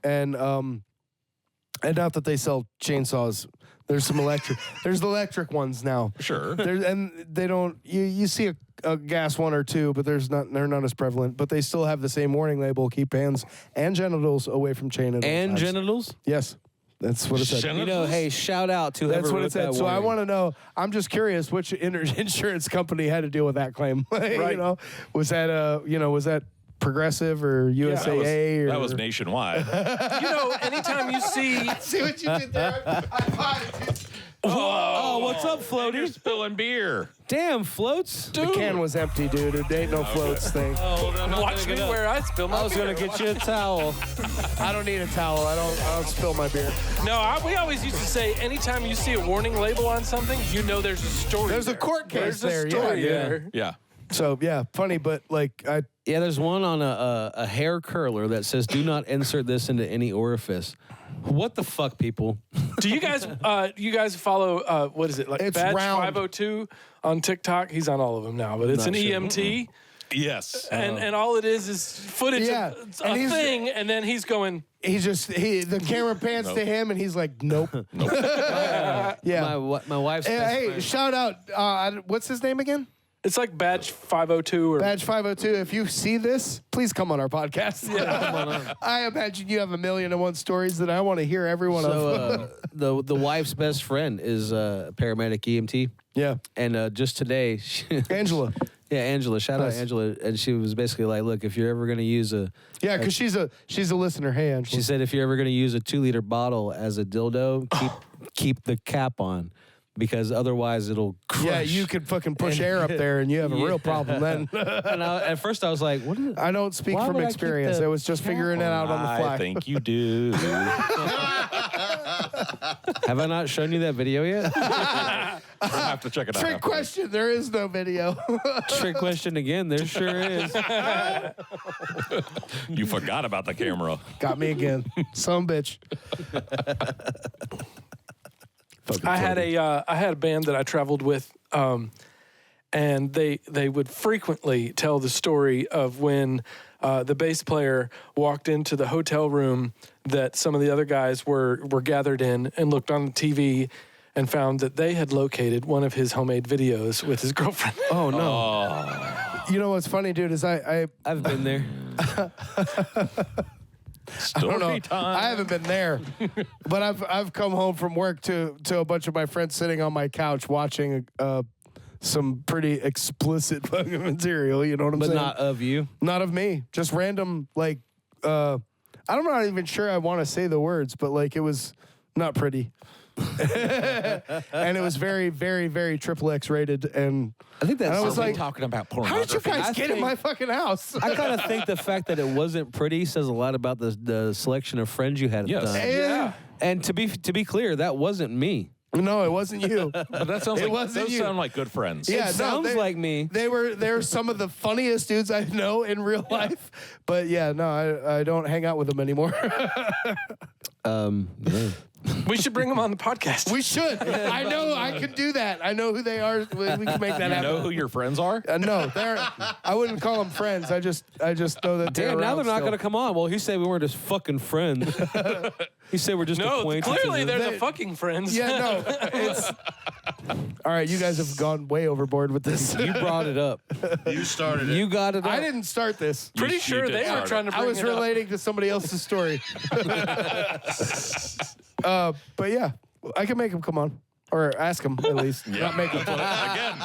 Speaker 3: And not that they sell chainsaws. There's some electric. There's the electric ones now.
Speaker 4: Sure.
Speaker 3: And they don't. You see a gas one or two, but they're not as prevalent. But they still have the same warning label: keep hands and genitals away from chain. At all
Speaker 2: And
Speaker 3: times.
Speaker 2: genitals?
Speaker 3: Yes, that's what it said.
Speaker 2: You know, hey, shout out to whoever
Speaker 3: That's what
Speaker 2: wrote
Speaker 3: it said.
Speaker 2: that
Speaker 3: So I
Speaker 2: warning.
Speaker 3: want to know. I'm just curious which insurance company had to deal with that claim. You know, was that Progressive or USAA?
Speaker 4: That was nationwide.
Speaker 10: You know, anytime you see
Speaker 3: See what you did there? I bought it.
Speaker 2: Oh, what's up, Floaty?
Speaker 4: You're spilling beer.
Speaker 2: Damn, floats.
Speaker 3: The can was empty, dude. It ain't no floats thing.
Speaker 10: watch me where I spill my
Speaker 2: I was
Speaker 10: beer.
Speaker 2: gonna get you a towel.
Speaker 3: I don't need a towel. I don't spill my beer.
Speaker 10: No, we always used to say anytime you see a warning label on something, you know there's a story.
Speaker 3: There's a
Speaker 10: there.
Speaker 3: court case
Speaker 10: There's a
Speaker 3: there,
Speaker 10: story
Speaker 3: yeah.
Speaker 10: there.
Speaker 4: Yeah.
Speaker 3: So yeah, funny, but like
Speaker 2: Yeah, there's one on a hair curler that says, "Do not insert this into any orifice." What the fuck, people?
Speaker 10: Do you guys follow what is it like
Speaker 3: It's
Speaker 10: Badge
Speaker 3: round.
Speaker 10: 502 on TikTok? He's on all of them now, but it's
Speaker 2: Not
Speaker 10: an
Speaker 2: sure.
Speaker 10: EMT,
Speaker 4: Yes.
Speaker 10: and all it is footage
Speaker 3: Yeah,
Speaker 10: of
Speaker 3: and
Speaker 10: a
Speaker 3: he's-
Speaker 10: thing, and then he's going.
Speaker 3: the camera pans to him and he's like, nope. Yeah.
Speaker 2: My wife's best
Speaker 3: Hey,
Speaker 2: friend.
Speaker 3: shout out. What's his name again?
Speaker 10: It's like Badge 502 or
Speaker 3: Badge 502. If you see this, please come on our podcast. I imagine you have 1,000,001 stories that I want to hear every one of.
Speaker 2: So the wife's best friend is a paramedic EMT,
Speaker 3: Yeah.
Speaker 2: and just today,
Speaker 3: Angela.
Speaker 2: yeah, Angela, shout
Speaker 3: Nice.
Speaker 2: out Angela, and she was basically like, "Look, if you're ever gonna use a,"
Speaker 3: Yeah, because she's a listener. Hey, Angela.
Speaker 2: she said, "If you're ever gonna use a 2-liter bottle as a dildo, keep the cap on, because otherwise it'll crush."
Speaker 3: Yeah, you could fucking push air up there and you have a real problem then.
Speaker 2: And at first I was like, "What?" Is,
Speaker 3: I don't speak
Speaker 2: Why
Speaker 3: from
Speaker 2: would I keep
Speaker 3: experience.
Speaker 2: the
Speaker 3: I was just figuring it out on the fly.
Speaker 4: I think you do.
Speaker 2: have I not shown you that video yet?
Speaker 4: We'll have to check it out.
Speaker 3: Trick
Speaker 4: after.
Speaker 3: question. There is no video.
Speaker 2: Trick question again. There sure is.
Speaker 4: You forgot about the camera.
Speaker 3: Got me again. Some bitch.
Speaker 10: I had a band that I traveled with, and they would frequently tell the story of when the bass player walked into the hotel room that some of the other guys were gathered in and looked on the TV and found that they had located one of his homemade videos with his girlfriend.
Speaker 3: Oh no. You know what's funny, dude, is
Speaker 2: I've been there.
Speaker 3: I don't know.
Speaker 4: Story time.
Speaker 3: I haven't been there, but I've come home from work to a bunch of my friends sitting on my couch watching some pretty explicit fucking material. You know what I'm
Speaker 2: But
Speaker 3: saying?
Speaker 2: not of you.
Speaker 3: Not of me. Just random like. I'm not even sure I want to say the words, but like it was not pretty. And it was very, very, very XXX rated, and
Speaker 2: I think that's.
Speaker 3: I was like,
Speaker 4: talking about
Speaker 3: how
Speaker 4: pornography.
Speaker 3: did you guys
Speaker 2: I
Speaker 3: get in
Speaker 2: think-
Speaker 3: my fucking house?
Speaker 2: I kind of think the fact that it wasn't pretty says a lot about the selection of friends you had.
Speaker 4: Yes.
Speaker 2: At the time.
Speaker 3: Yeah.
Speaker 2: And to be clear, that wasn't me.
Speaker 3: No, it wasn't you.
Speaker 4: But that sounds
Speaker 3: It
Speaker 4: like
Speaker 3: wasn't
Speaker 4: those
Speaker 3: you.
Speaker 4: sound like good friends.
Speaker 3: Yeah,
Speaker 2: It sounds like me.
Speaker 3: They're some of the funniest dudes I know in real life. But yeah, no, I don't hang out with them anymore.
Speaker 2: Yeah.
Speaker 10: We should bring them on the podcast.
Speaker 3: We should. I know I can do that. I know who they are. We can make that
Speaker 4: You
Speaker 3: happen.
Speaker 4: know who your friends are?
Speaker 3: No, I wouldn't call them friends. I just know that they're
Speaker 2: Damn, now
Speaker 3: around
Speaker 2: they're not
Speaker 3: still.
Speaker 2: going to come on. Well, he said we weren't just fucking friends. He said we're just
Speaker 10: no,
Speaker 2: acquaintances.
Speaker 10: clearly they're the
Speaker 3: They-
Speaker 10: fucking friends.
Speaker 3: Yeah, no. It's all right. You guys have gone way overboard with this.
Speaker 2: You brought it up.
Speaker 5: You started it.
Speaker 2: You got it up.
Speaker 3: I didn't start this.
Speaker 10: Pretty
Speaker 4: You
Speaker 10: sure
Speaker 4: did
Speaker 10: they
Speaker 4: start
Speaker 10: were
Speaker 4: it.
Speaker 10: trying to
Speaker 3: I
Speaker 10: bring
Speaker 3: was
Speaker 10: it up.
Speaker 3: relating to somebody else's story. But yeah, I can make him come on. Or ask him, at least. Not make him.
Speaker 4: Again.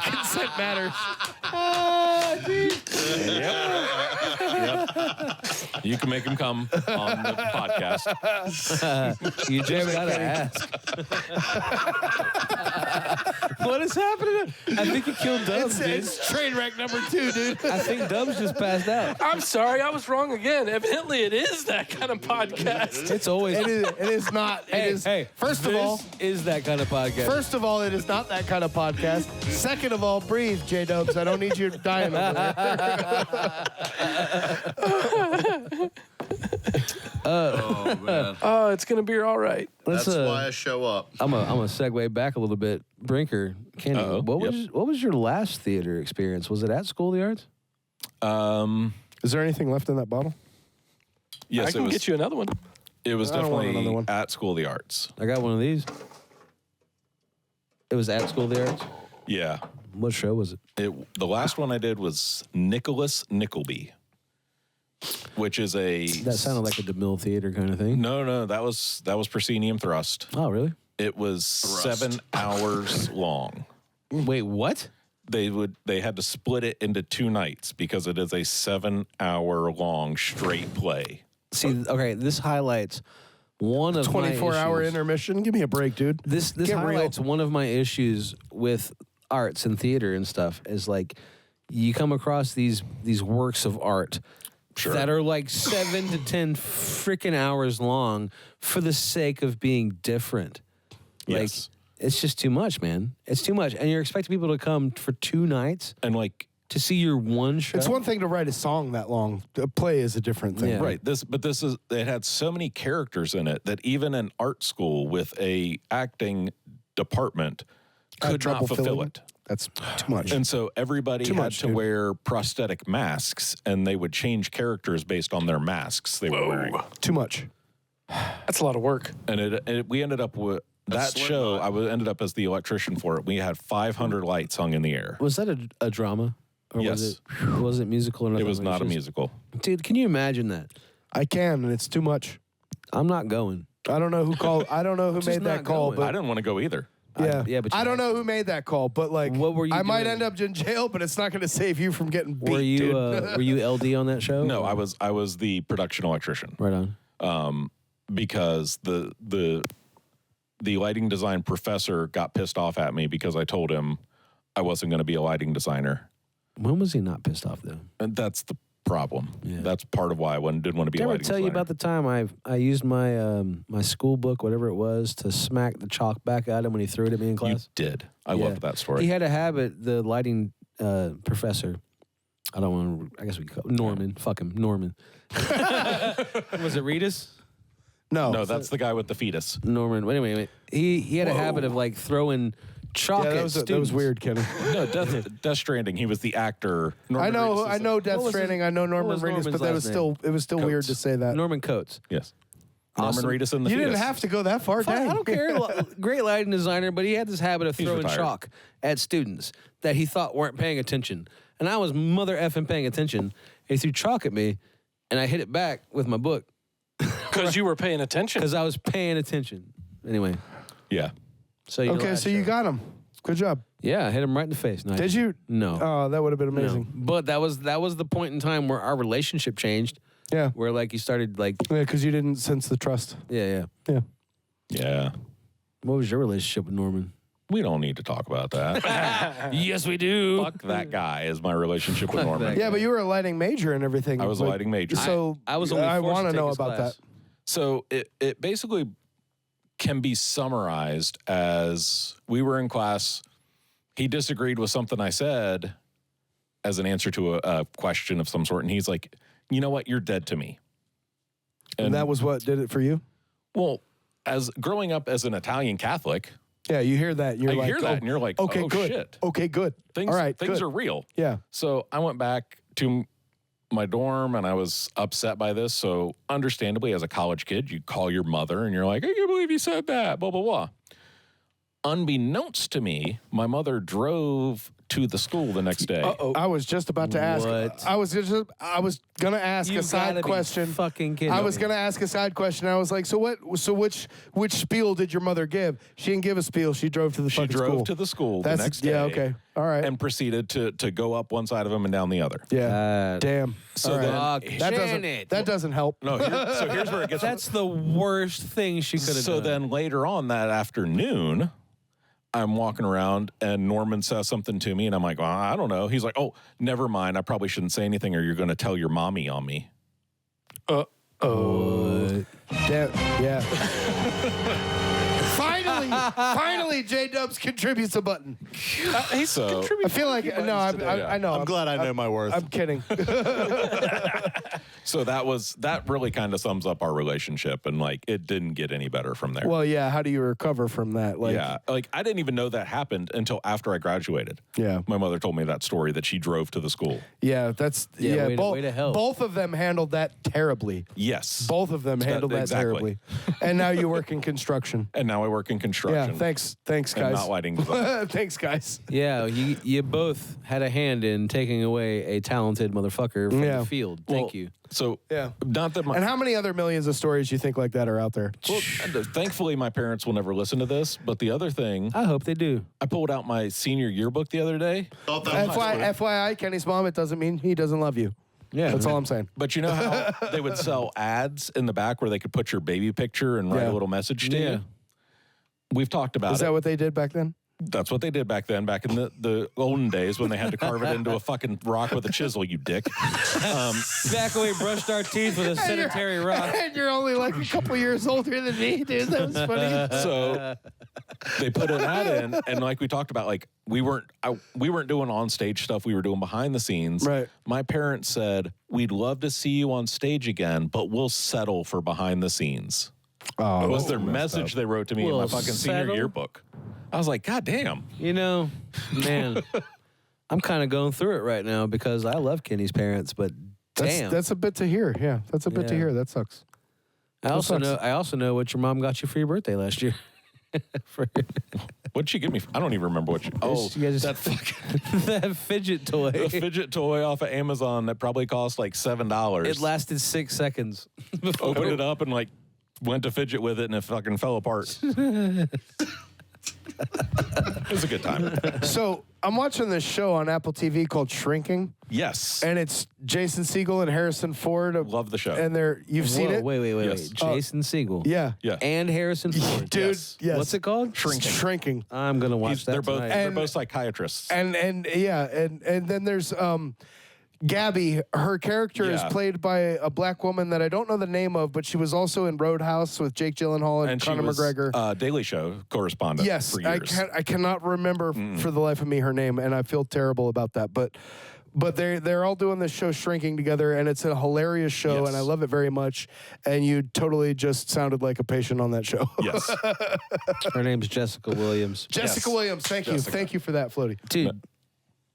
Speaker 3: Consent matters.
Speaker 4: You can make him come on the podcast.
Speaker 2: You just got to ask. What is happening? I think you killed Dubs, dude.
Speaker 3: It's train wreck number 2, dude.
Speaker 2: I think Dubs just passed out.
Speaker 10: I'm sorry, I was wrong again. Evidently, it is that kind of podcast.
Speaker 2: It's always.
Speaker 3: It is not. It is. First of all,
Speaker 2: is that kind of podcast.
Speaker 3: First of all, it is not that kind of podcast. Second of all, breathe, JDubs. I don't need you dying over there.
Speaker 5: Oh, man.
Speaker 10: Oh, it's gonna be all right.
Speaker 5: That's why I show up.
Speaker 2: I'm gonna segue back a little bit. Brinker, Kenny, what was your last theater experience? Was it at School of the Arts?
Speaker 3: Is there anything left in that bottle?
Speaker 4: Yes,
Speaker 10: I can get you another one.
Speaker 4: It was
Speaker 3: I don't want another
Speaker 4: definitely
Speaker 3: one.
Speaker 4: at School of the Arts.
Speaker 2: I got one of these. It was at School of the Arts.
Speaker 4: Yeah.
Speaker 2: What show was it?
Speaker 4: The last one I did was Nicholas Nickleby, which is
Speaker 2: That sounded like a DeMille Theater kind of thing.
Speaker 4: No, that was proscenium thrust.
Speaker 2: Oh, really?
Speaker 4: It was 7 hours long.
Speaker 2: Wait, what?
Speaker 4: They had to split it into 2 nights because it is a 7-hour long straight play.
Speaker 2: See, okay, this highlights one of my
Speaker 3: 24-hour
Speaker 2: issues.
Speaker 3: intermission. Give me a break, dude.
Speaker 2: This
Speaker 3: Get
Speaker 2: highlights one of my issues with arts and theater and stuff is like you come across these works of art that are like 7 to 10 freaking hours long for the sake of being different. Like,
Speaker 4: Yes.
Speaker 2: it's just too much, man. It's too much. And you're expecting people to come for 2 nights
Speaker 4: And like
Speaker 2: to see your one show.
Speaker 3: It's one thing to write a song that long. A play is a different thing.
Speaker 2: Yeah.
Speaker 4: Right. It had so many characters in it that even an art school with a acting department could not fulfill
Speaker 3: filling
Speaker 4: it.
Speaker 3: That's too much.
Speaker 4: And so everybody had to
Speaker 3: dude.
Speaker 4: wear prosthetic masks, and they would change characters based on their masks they were wearing.
Speaker 3: Too much.
Speaker 10: That's a lot of work.
Speaker 4: And we ended up with that
Speaker 5: slim
Speaker 4: show.
Speaker 5: line.
Speaker 4: I ended up as the electrician for it. We had 500 lights hung in the air.
Speaker 2: Was that a drama? Or
Speaker 4: Yes.
Speaker 2: was it musical or nothing?
Speaker 4: It was not a
Speaker 2: It's just-
Speaker 4: musical.
Speaker 2: Dude, can you imagine that?
Speaker 3: I can, and it's too much.
Speaker 2: I'm not going.
Speaker 3: I don't know who called. I don't know who
Speaker 2: Just
Speaker 3: made that
Speaker 2: not
Speaker 3: call,
Speaker 2: going.
Speaker 4: I
Speaker 3: but
Speaker 4: didn't want to go either.
Speaker 3: yeah,
Speaker 2: but you
Speaker 3: I don't
Speaker 2: had
Speaker 3: know who made that call, but like,
Speaker 2: What were you
Speaker 3: I might
Speaker 2: doing?
Speaker 3: end up in jail, but it's not going to save you from getting beat,
Speaker 2: Were you
Speaker 3: dude.
Speaker 2: were you LD on that show?
Speaker 4: No, I was the production electrician.
Speaker 2: Right on.
Speaker 4: Because the lighting design professor got pissed off at me because I told him I wasn't going to be a lighting designer.
Speaker 2: When was he not pissed off though?
Speaker 4: And that's the problem.
Speaker 2: Yeah.
Speaker 4: That's part of why I didn't want to be
Speaker 2: Did I
Speaker 4: a
Speaker 2: ever
Speaker 4: lighting
Speaker 2: tell
Speaker 4: designer.
Speaker 2: you about the time I used my my school book, whatever it was, to smack the chalk back at him when he threw it at me in
Speaker 4: You
Speaker 2: class?
Speaker 4: did. I
Speaker 2: Yeah.
Speaker 4: loved that story.
Speaker 2: He had a habit, the lighting professor. I don't want to, I guess we could call Norman. Fuck him, Norman. Was it Reedus?
Speaker 4: No, that's the guy with the fetus.
Speaker 2: Norman. Wait a minute. He had a habit of like throwing chalk
Speaker 3: Yeah,
Speaker 2: at
Speaker 3: that was
Speaker 2: students.
Speaker 3: weird, Kenny.
Speaker 4: No, Death Stranding. He was the actor. Norman Reedus
Speaker 3: I
Speaker 4: is
Speaker 3: know
Speaker 2: What
Speaker 3: Death
Speaker 2: was
Speaker 3: Stranding.
Speaker 2: his-
Speaker 3: I know
Speaker 2: what
Speaker 3: Norman
Speaker 2: was
Speaker 3: Reedus,
Speaker 2: Norman's
Speaker 3: but that was
Speaker 2: last
Speaker 3: still it was still weird
Speaker 2: Coates.
Speaker 3: to say that.
Speaker 2: Norman Coates.
Speaker 4: Yes.
Speaker 2: Awesome.
Speaker 4: Norman Reedus and the
Speaker 3: You
Speaker 4: fetus.
Speaker 3: didn't have to go that far.
Speaker 2: Fine,
Speaker 3: Dang.
Speaker 2: I don't care. Great lighting designer, but he had this habit of
Speaker 4: He's
Speaker 2: throwing
Speaker 4: retired.
Speaker 2: chalk at students that he thought weren't paying attention. And I was mother effing paying attention. He threw chalk at me, and I hit it back with my book
Speaker 10: Because you were paying attention.
Speaker 2: because I was paying attention. Anyway,
Speaker 4: Yeah.
Speaker 2: so you know
Speaker 3: Okay,
Speaker 2: that
Speaker 3: so you
Speaker 2: show.
Speaker 3: got him. Good job.
Speaker 2: Yeah, I hit him right in the face. No, I
Speaker 3: Did you?
Speaker 2: No.
Speaker 3: Oh, that would have been
Speaker 2: No.
Speaker 3: amazing.
Speaker 2: But that was the point in time where our relationship changed,
Speaker 3: Yeah.
Speaker 2: where like you started like,
Speaker 3: Yeah, because you didn't sense the trust.
Speaker 2: yeah.
Speaker 3: Yeah.
Speaker 4: Yeah.
Speaker 2: What was your relationship with Norman?
Speaker 4: We don't need to talk about that.
Speaker 2: Yes, we do.
Speaker 4: Fuck that guy is my relationship with Norman.
Speaker 2: that
Speaker 3: Yeah, but you were a lighting major and everything.
Speaker 4: I was a
Speaker 3: but-
Speaker 4: lighting major.
Speaker 3: So
Speaker 2: I was only
Speaker 3: I
Speaker 2: forced
Speaker 3: want
Speaker 2: to
Speaker 3: to
Speaker 2: take
Speaker 3: know
Speaker 2: his
Speaker 3: about
Speaker 2: class.
Speaker 3: that.
Speaker 4: So it basically can be summarized as we were in class. He disagreed with something I said as an answer to a question of some sort. And he's like, you know what? You're dead to me.
Speaker 3: And that was what did it for you?
Speaker 4: Well, as growing up as an Italian Catholic,
Speaker 3: Yeah, you hear that. And you're
Speaker 4: I
Speaker 3: like,
Speaker 4: hear that
Speaker 3: oh,
Speaker 4: and you're like,
Speaker 3: okay,
Speaker 4: oh,
Speaker 3: good.
Speaker 4: shit.
Speaker 3: Okay, good.
Speaker 4: Things,
Speaker 3: All right,
Speaker 4: things
Speaker 3: good.
Speaker 4: are real.
Speaker 3: Yeah.
Speaker 4: So I went back to my dorm and I was upset by this. So understandably, as a college kid, you call your mother and you're like, I can't believe you said that, blah, blah, blah. Unbeknownst to me, my mother drove to the school the next day.
Speaker 3: I was just about to ask.
Speaker 2: What?
Speaker 3: I was gonna ask
Speaker 2: You
Speaker 3: a side
Speaker 2: gotta be
Speaker 3: question.
Speaker 2: fucking kidding
Speaker 3: I was
Speaker 2: me.
Speaker 3: gonna ask a side question. I was like, so what? So which spiel did your mother give? She didn't give a spiel. She drove to the
Speaker 4: She
Speaker 3: fucking
Speaker 4: drove
Speaker 3: school.
Speaker 4: to the school
Speaker 3: That's
Speaker 4: the next day.
Speaker 3: yeah. Okay. All right.
Speaker 4: And proceeded to go up one side of him and down the other.
Speaker 3: yeah. Damn.
Speaker 4: So
Speaker 3: All right.
Speaker 4: then,
Speaker 3: that doesn't help.
Speaker 4: no, so here's where it gets.
Speaker 2: That's the worst thing she could have
Speaker 4: So
Speaker 2: done.
Speaker 4: then later on that afternoon, I'm walking around and Norman says something to me and I'm like, well, I don't know. He's like, oh, never mind. I probably shouldn't say anything or you're going to tell your mommy on me.
Speaker 3: Yeah. Finally, JDubs contributes a button.
Speaker 10: He's contributing.
Speaker 3: I feel like I know.
Speaker 5: I'm glad I know my worth.
Speaker 3: I'm kidding.
Speaker 4: So that really kind of sums up our relationship, and like it didn't get any better from there.
Speaker 3: Well, yeah. How do you recover from that? Like,
Speaker 4: yeah, like I didn't even know that happened until after I graduated.
Speaker 3: Yeah.
Speaker 4: My mother told me that story that she drove to the school.
Speaker 3: Yeah, that's
Speaker 2: way to help.
Speaker 3: Both of them handled that terribly.
Speaker 4: Yes.
Speaker 3: Both of them handled that
Speaker 4: exactly.
Speaker 3: terribly. And now you work in construction.
Speaker 4: And now I work in construction.
Speaker 3: Yeah, thanks guys.
Speaker 4: And not lighting design.
Speaker 3: Thanks, guys.
Speaker 2: Yeah, you both had a hand in taking away a talented motherfucker from the field. Thank you.
Speaker 4: So,
Speaker 3: Yeah.
Speaker 4: not that my...
Speaker 3: And how many other millions of stories you think like that are out there?
Speaker 4: Well, thankfully, my parents will never listen to this. But the other thing,
Speaker 2: I hope they do.
Speaker 4: I pulled out my senior yearbook the other day.
Speaker 3: FYI, Kenny's mom, it doesn't mean he doesn't love you.
Speaker 2: Yeah,
Speaker 3: That's all I'm saying.
Speaker 4: But you know how they would sell ads in the back where they could put your baby picture and write a little message to you? We've talked about it.
Speaker 3: Is that what they did back then?
Speaker 4: That's what they did back then, back in the olden days when they had to carve it into a fucking rock with a chisel, you dick.
Speaker 2: Back when we brushed our teeth with a sanitary rock.
Speaker 3: And you're only like a couple years older than me, dude. That was funny.
Speaker 4: So they put an ad in, and like we talked about, like we weren't doing on stage stuff. We were doing behind the scenes.
Speaker 3: Right.
Speaker 4: My parents said, "We'd love to see you on stage again, but we'll settle for behind the scenes."
Speaker 3: Oh,
Speaker 4: Was their message they wrote to me in my fucking senior yearbook. I was like, God damn.
Speaker 2: You know, man, I'm kind of going through it right now because I love Kenny's parents, but damn.
Speaker 3: That's a bit to hear. Yeah, that's a bit to hear. That sucks.
Speaker 2: I also know what your mom got you for your birthday last year.
Speaker 4: What'd she give me? I don't even remember what that
Speaker 2: that fidget toy.
Speaker 4: A fidget toy off of Amazon that probably cost like $7.
Speaker 2: It lasted 6 seconds.
Speaker 4: Opened it up and like went to fidget with it and it fucking fell apart. It was a good time.
Speaker 3: So I'm watching this show on Apple TV called Shrinking.
Speaker 4: Yes.
Speaker 3: And it's Jason Segel and Harrison Ford.
Speaker 4: Love the show.
Speaker 3: And you've seen it?
Speaker 2: Wait.
Speaker 4: Yes.
Speaker 2: Jason Segel.
Speaker 3: Yeah.
Speaker 4: Yeah.
Speaker 2: And Harrison Ford.
Speaker 3: Dude, yes.
Speaker 2: What's it called?
Speaker 3: Shrinking.
Speaker 2: I'm going to watch that
Speaker 4: They're both
Speaker 2: tonight.
Speaker 4: they're both psychiatrists.
Speaker 3: And then there's Gabby. Her character is played by a black woman that I don't know the name of, but she was also in Roadhouse with Jake Gyllenhaal and Conor McGregor.
Speaker 4: Daily Show correspondent.
Speaker 3: Yes,
Speaker 4: for years.
Speaker 3: I cannot remember for the life of me her name, and I feel terrible about that. But they're all doing this show Shrinking together, and it's a hilarious show, and I love it very much. And you totally just sounded like a patient on that show.
Speaker 4: Yes.
Speaker 2: Her name's Jessica Williams.
Speaker 3: Jessica Williams, thank you. Thank you for that, Floaty.
Speaker 2: Dude.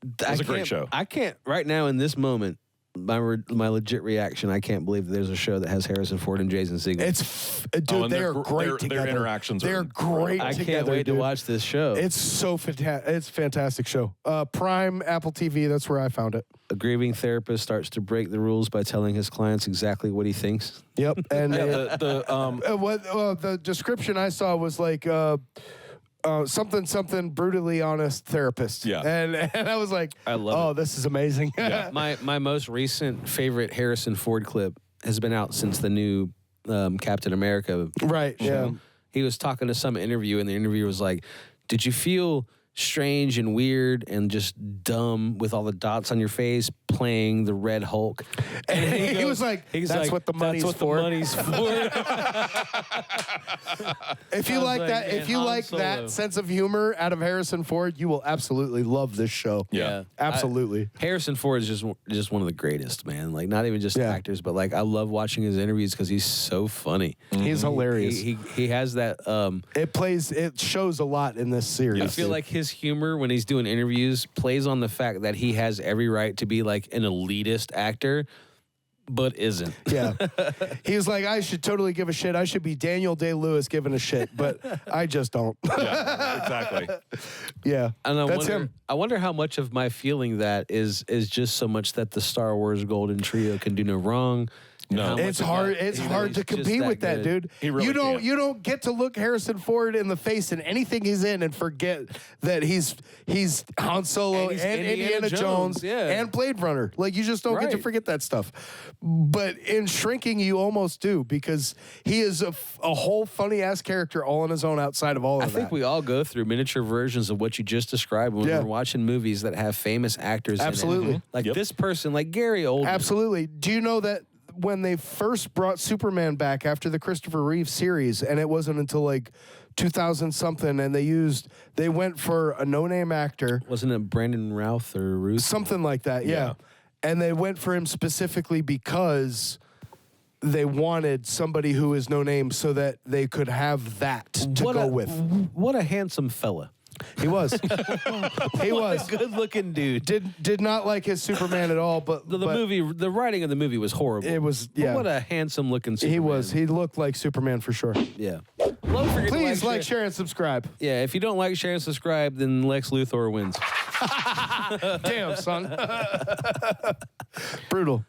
Speaker 4: It was a great show.
Speaker 2: I can't, right now in this moment, my legit reaction, I can't believe that there's a show that has Harrison Ford and Jason Segel.
Speaker 3: Dude, they are great together.
Speaker 4: Their interactions
Speaker 3: They're great
Speaker 2: I
Speaker 3: together,
Speaker 2: can't wait to watch this show.
Speaker 3: It's so fantastic. It's a fantastic show. Prime, Apple TV, that's where I found it.
Speaker 2: A grieving therapist starts to break the rules by telling his clients exactly what he thinks.
Speaker 3: Yep. And
Speaker 4: the
Speaker 3: description I saw was like something brutally honest therapist.
Speaker 4: Yeah.
Speaker 3: And I was like,
Speaker 2: I love
Speaker 3: it. This is amazing.
Speaker 4: Yeah.
Speaker 2: My most recent favorite Harrison Ford clip has been out since the new Captain America
Speaker 3: Right.
Speaker 2: show.
Speaker 3: Yeah.
Speaker 2: He was talking to some interview, and the interviewer was like, "Did you feel strange and weird and just dumb with all the dots on your face playing the Red Hulk?"
Speaker 3: And he was like, that's what the money's for. If you like that, if you like that sense of humor out of Harrison Ford, you will absolutely love this show.
Speaker 4: Yeah.
Speaker 3: Absolutely.
Speaker 2: Harrison Ford is just one of the greatest, man. Like, not even just actors, but like I love watching his interviews because he's so funny.
Speaker 3: He's hilarious.
Speaker 2: He has that.
Speaker 3: It shows a lot in this series.
Speaker 2: I feel like his humor when he's doing interviews plays on the fact that he has every right to be like an elitist actor, but isn't.
Speaker 3: Yeah. He was like, I should totally give a shit. I should be Daniel Day-Lewis giving a shit, but I just don't.
Speaker 4: Yeah, exactly.
Speaker 3: Yeah.
Speaker 2: And
Speaker 3: that's him.
Speaker 2: I wonder how much of my feeling that is just so much that the Star Wars Golden Trio can do no wrong.
Speaker 4: No.
Speaker 3: It's hard. It's hard to compete with that, dude.
Speaker 4: He really can't.
Speaker 3: You don't get to look Harrison Ford in the face in anything he's in and forget that he's Han Solo
Speaker 2: And he's
Speaker 3: and Indiana Jones and Blade Runner. Like you just don't get to forget that stuff. But in Shrinking, you almost do because he is a whole funny ass character all on his own outside of all of that.
Speaker 2: I think we all go through miniature versions of what you just described when we're watching movies that have famous actors.
Speaker 3: Absolutely.
Speaker 2: in it. Like this person, like Gary Oldman.
Speaker 3: Absolutely. Do you know that when they first brought Superman back after the Christopher Reeve series, and it wasn't until like 2000 something, and they went for a no-name actor.
Speaker 2: Wasn't it Brandon Routh or Ruth?
Speaker 3: Something like that, yeah. And they went for him specifically because they wanted somebody who is no name so that they could have that to go with.
Speaker 2: What a handsome fella.
Speaker 3: He was. He was.
Speaker 2: Good looking dude.
Speaker 3: Did not like his Superman at all, but
Speaker 2: The movie, the writing of the movie was horrible.
Speaker 3: It was,
Speaker 2: But what a handsome looking Superman.
Speaker 3: He was. He looked like Superman for sure.
Speaker 2: Yeah. Don't forget
Speaker 3: Please
Speaker 2: to
Speaker 3: like, share, and subscribe.
Speaker 2: Yeah, if you don't like, share, and subscribe, then Lex Luthor wins.
Speaker 3: Damn, son. Brutal.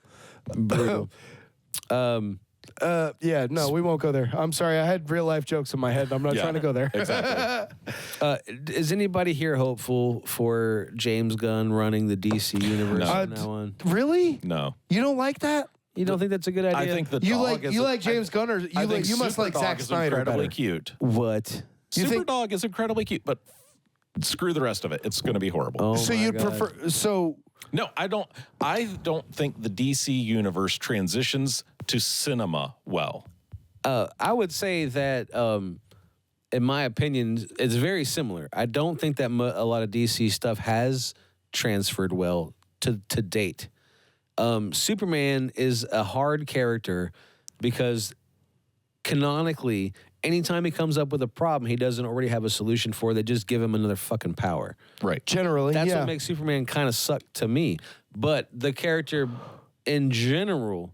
Speaker 3: Yeah, no, we won't go there. I'm sorry. I had real life jokes in my head. I'm not trying to go there.
Speaker 4: Exactly.
Speaker 2: Is anybody here hopeful for James Gunn running the DC universe from now on?
Speaker 3: Really?
Speaker 4: No.
Speaker 3: You don't like that?
Speaker 2: You don't think that's a good idea?
Speaker 4: I think the
Speaker 3: You
Speaker 4: dog
Speaker 3: like
Speaker 4: is
Speaker 3: James Gunn, or you must like Zack Snyder
Speaker 4: incredibly
Speaker 3: better.
Speaker 4: cute.
Speaker 2: What?
Speaker 4: Superdog is incredibly cute, but screw the rest of it. It's going to be horrible.
Speaker 2: Oh
Speaker 3: So
Speaker 2: my
Speaker 3: you'd
Speaker 2: God.
Speaker 3: prefer? So
Speaker 4: No, I don't think the DC universe transitions to cinema well.
Speaker 2: I would say that, in my opinion, it's very similar. I don't think that a lot of DC stuff has transferred well to date. Superman is a hard character because canonically, anytime he comes up with a problem he doesn't already have a solution for, they just give him another fucking power.
Speaker 4: Right.
Speaker 3: generally,
Speaker 2: That's
Speaker 3: yeah.
Speaker 2: what makes Superman kind of suck to me. But the character in general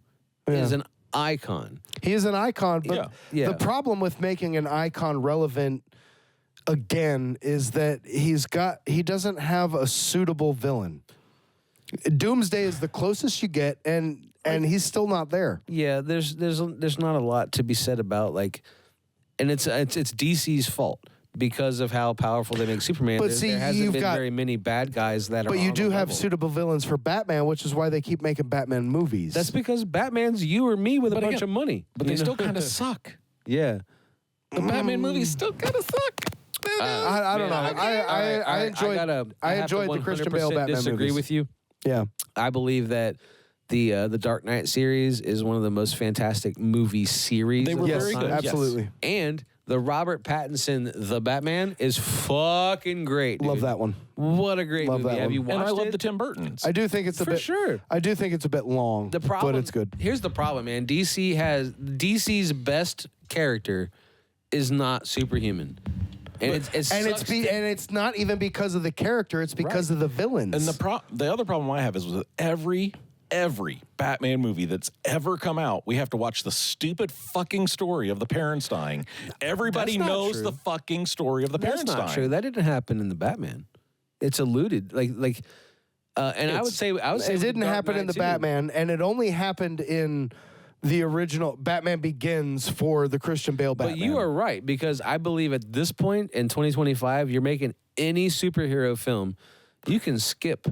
Speaker 2: is an icon.
Speaker 3: He is an icon, but
Speaker 2: Yeah.
Speaker 3: the problem with making an icon relevant again is that he doesn't have a suitable villain. Doomsday is the closest you get, and he's still not there.
Speaker 2: Yeah, there's not a lot to be said about and it's DC's fault because of how powerful they make Superman.
Speaker 3: But see,
Speaker 2: there hasn't
Speaker 3: you've
Speaker 2: been
Speaker 3: got-
Speaker 2: very many bad guys that are.
Speaker 3: But you
Speaker 2: on
Speaker 3: do
Speaker 2: the
Speaker 3: have
Speaker 2: level.
Speaker 3: suitable villains for Batman, which is why they keep making Batman movies.
Speaker 2: That's because Batman's you or me with a bunch of money.
Speaker 4: But they still kind of suck.
Speaker 2: Yeah.
Speaker 4: The Batman movies still kind of suck.
Speaker 3: I don't know. I enjoyed the Christian Bale Batman
Speaker 2: disagree
Speaker 3: movies.
Speaker 2: with you.
Speaker 3: Yeah.
Speaker 2: I believe that the Dark Knight series is one of the most fantastic movie series.
Speaker 4: They
Speaker 2: of
Speaker 4: were
Speaker 2: all
Speaker 4: very
Speaker 2: time.
Speaker 4: good. Yes.
Speaker 3: Absolutely.
Speaker 2: And the Robert Pattinson The Batman is fucking great. Dude.
Speaker 3: Love that one.
Speaker 2: What a great
Speaker 3: Love
Speaker 2: movie.
Speaker 3: that
Speaker 2: Have
Speaker 3: one.
Speaker 2: you watched
Speaker 4: And I love
Speaker 2: it?
Speaker 4: the Tim Burtons.
Speaker 3: I do think it's a
Speaker 2: For
Speaker 3: bit
Speaker 2: sure.
Speaker 3: I do think it's a bit long.
Speaker 2: The problem,
Speaker 3: but it's good.
Speaker 2: Here's the problem, man. DC's best character is not superhuman. And
Speaker 3: it's not even because of the character, it's because of the villains.
Speaker 4: And the other problem I have is with every Batman movie that's ever come out, we have to watch the stupid fucking story of the parents dying. Everybody
Speaker 2: That's not
Speaker 4: knows
Speaker 2: true.
Speaker 4: the fucking story of the
Speaker 2: That's
Speaker 4: parents
Speaker 2: not
Speaker 4: dying.
Speaker 2: true. That didn't happen in the Batman. It's alluded I would say
Speaker 3: it
Speaker 2: with
Speaker 3: didn't
Speaker 2: Dark
Speaker 3: happen in
Speaker 2: Knight
Speaker 3: the
Speaker 2: too.
Speaker 3: Batman, and it only happened in the original Batman Begins for the Christian Bale Batman.
Speaker 2: But you are right, because I believe at this point in 2025, you're making any superhero film, you can skip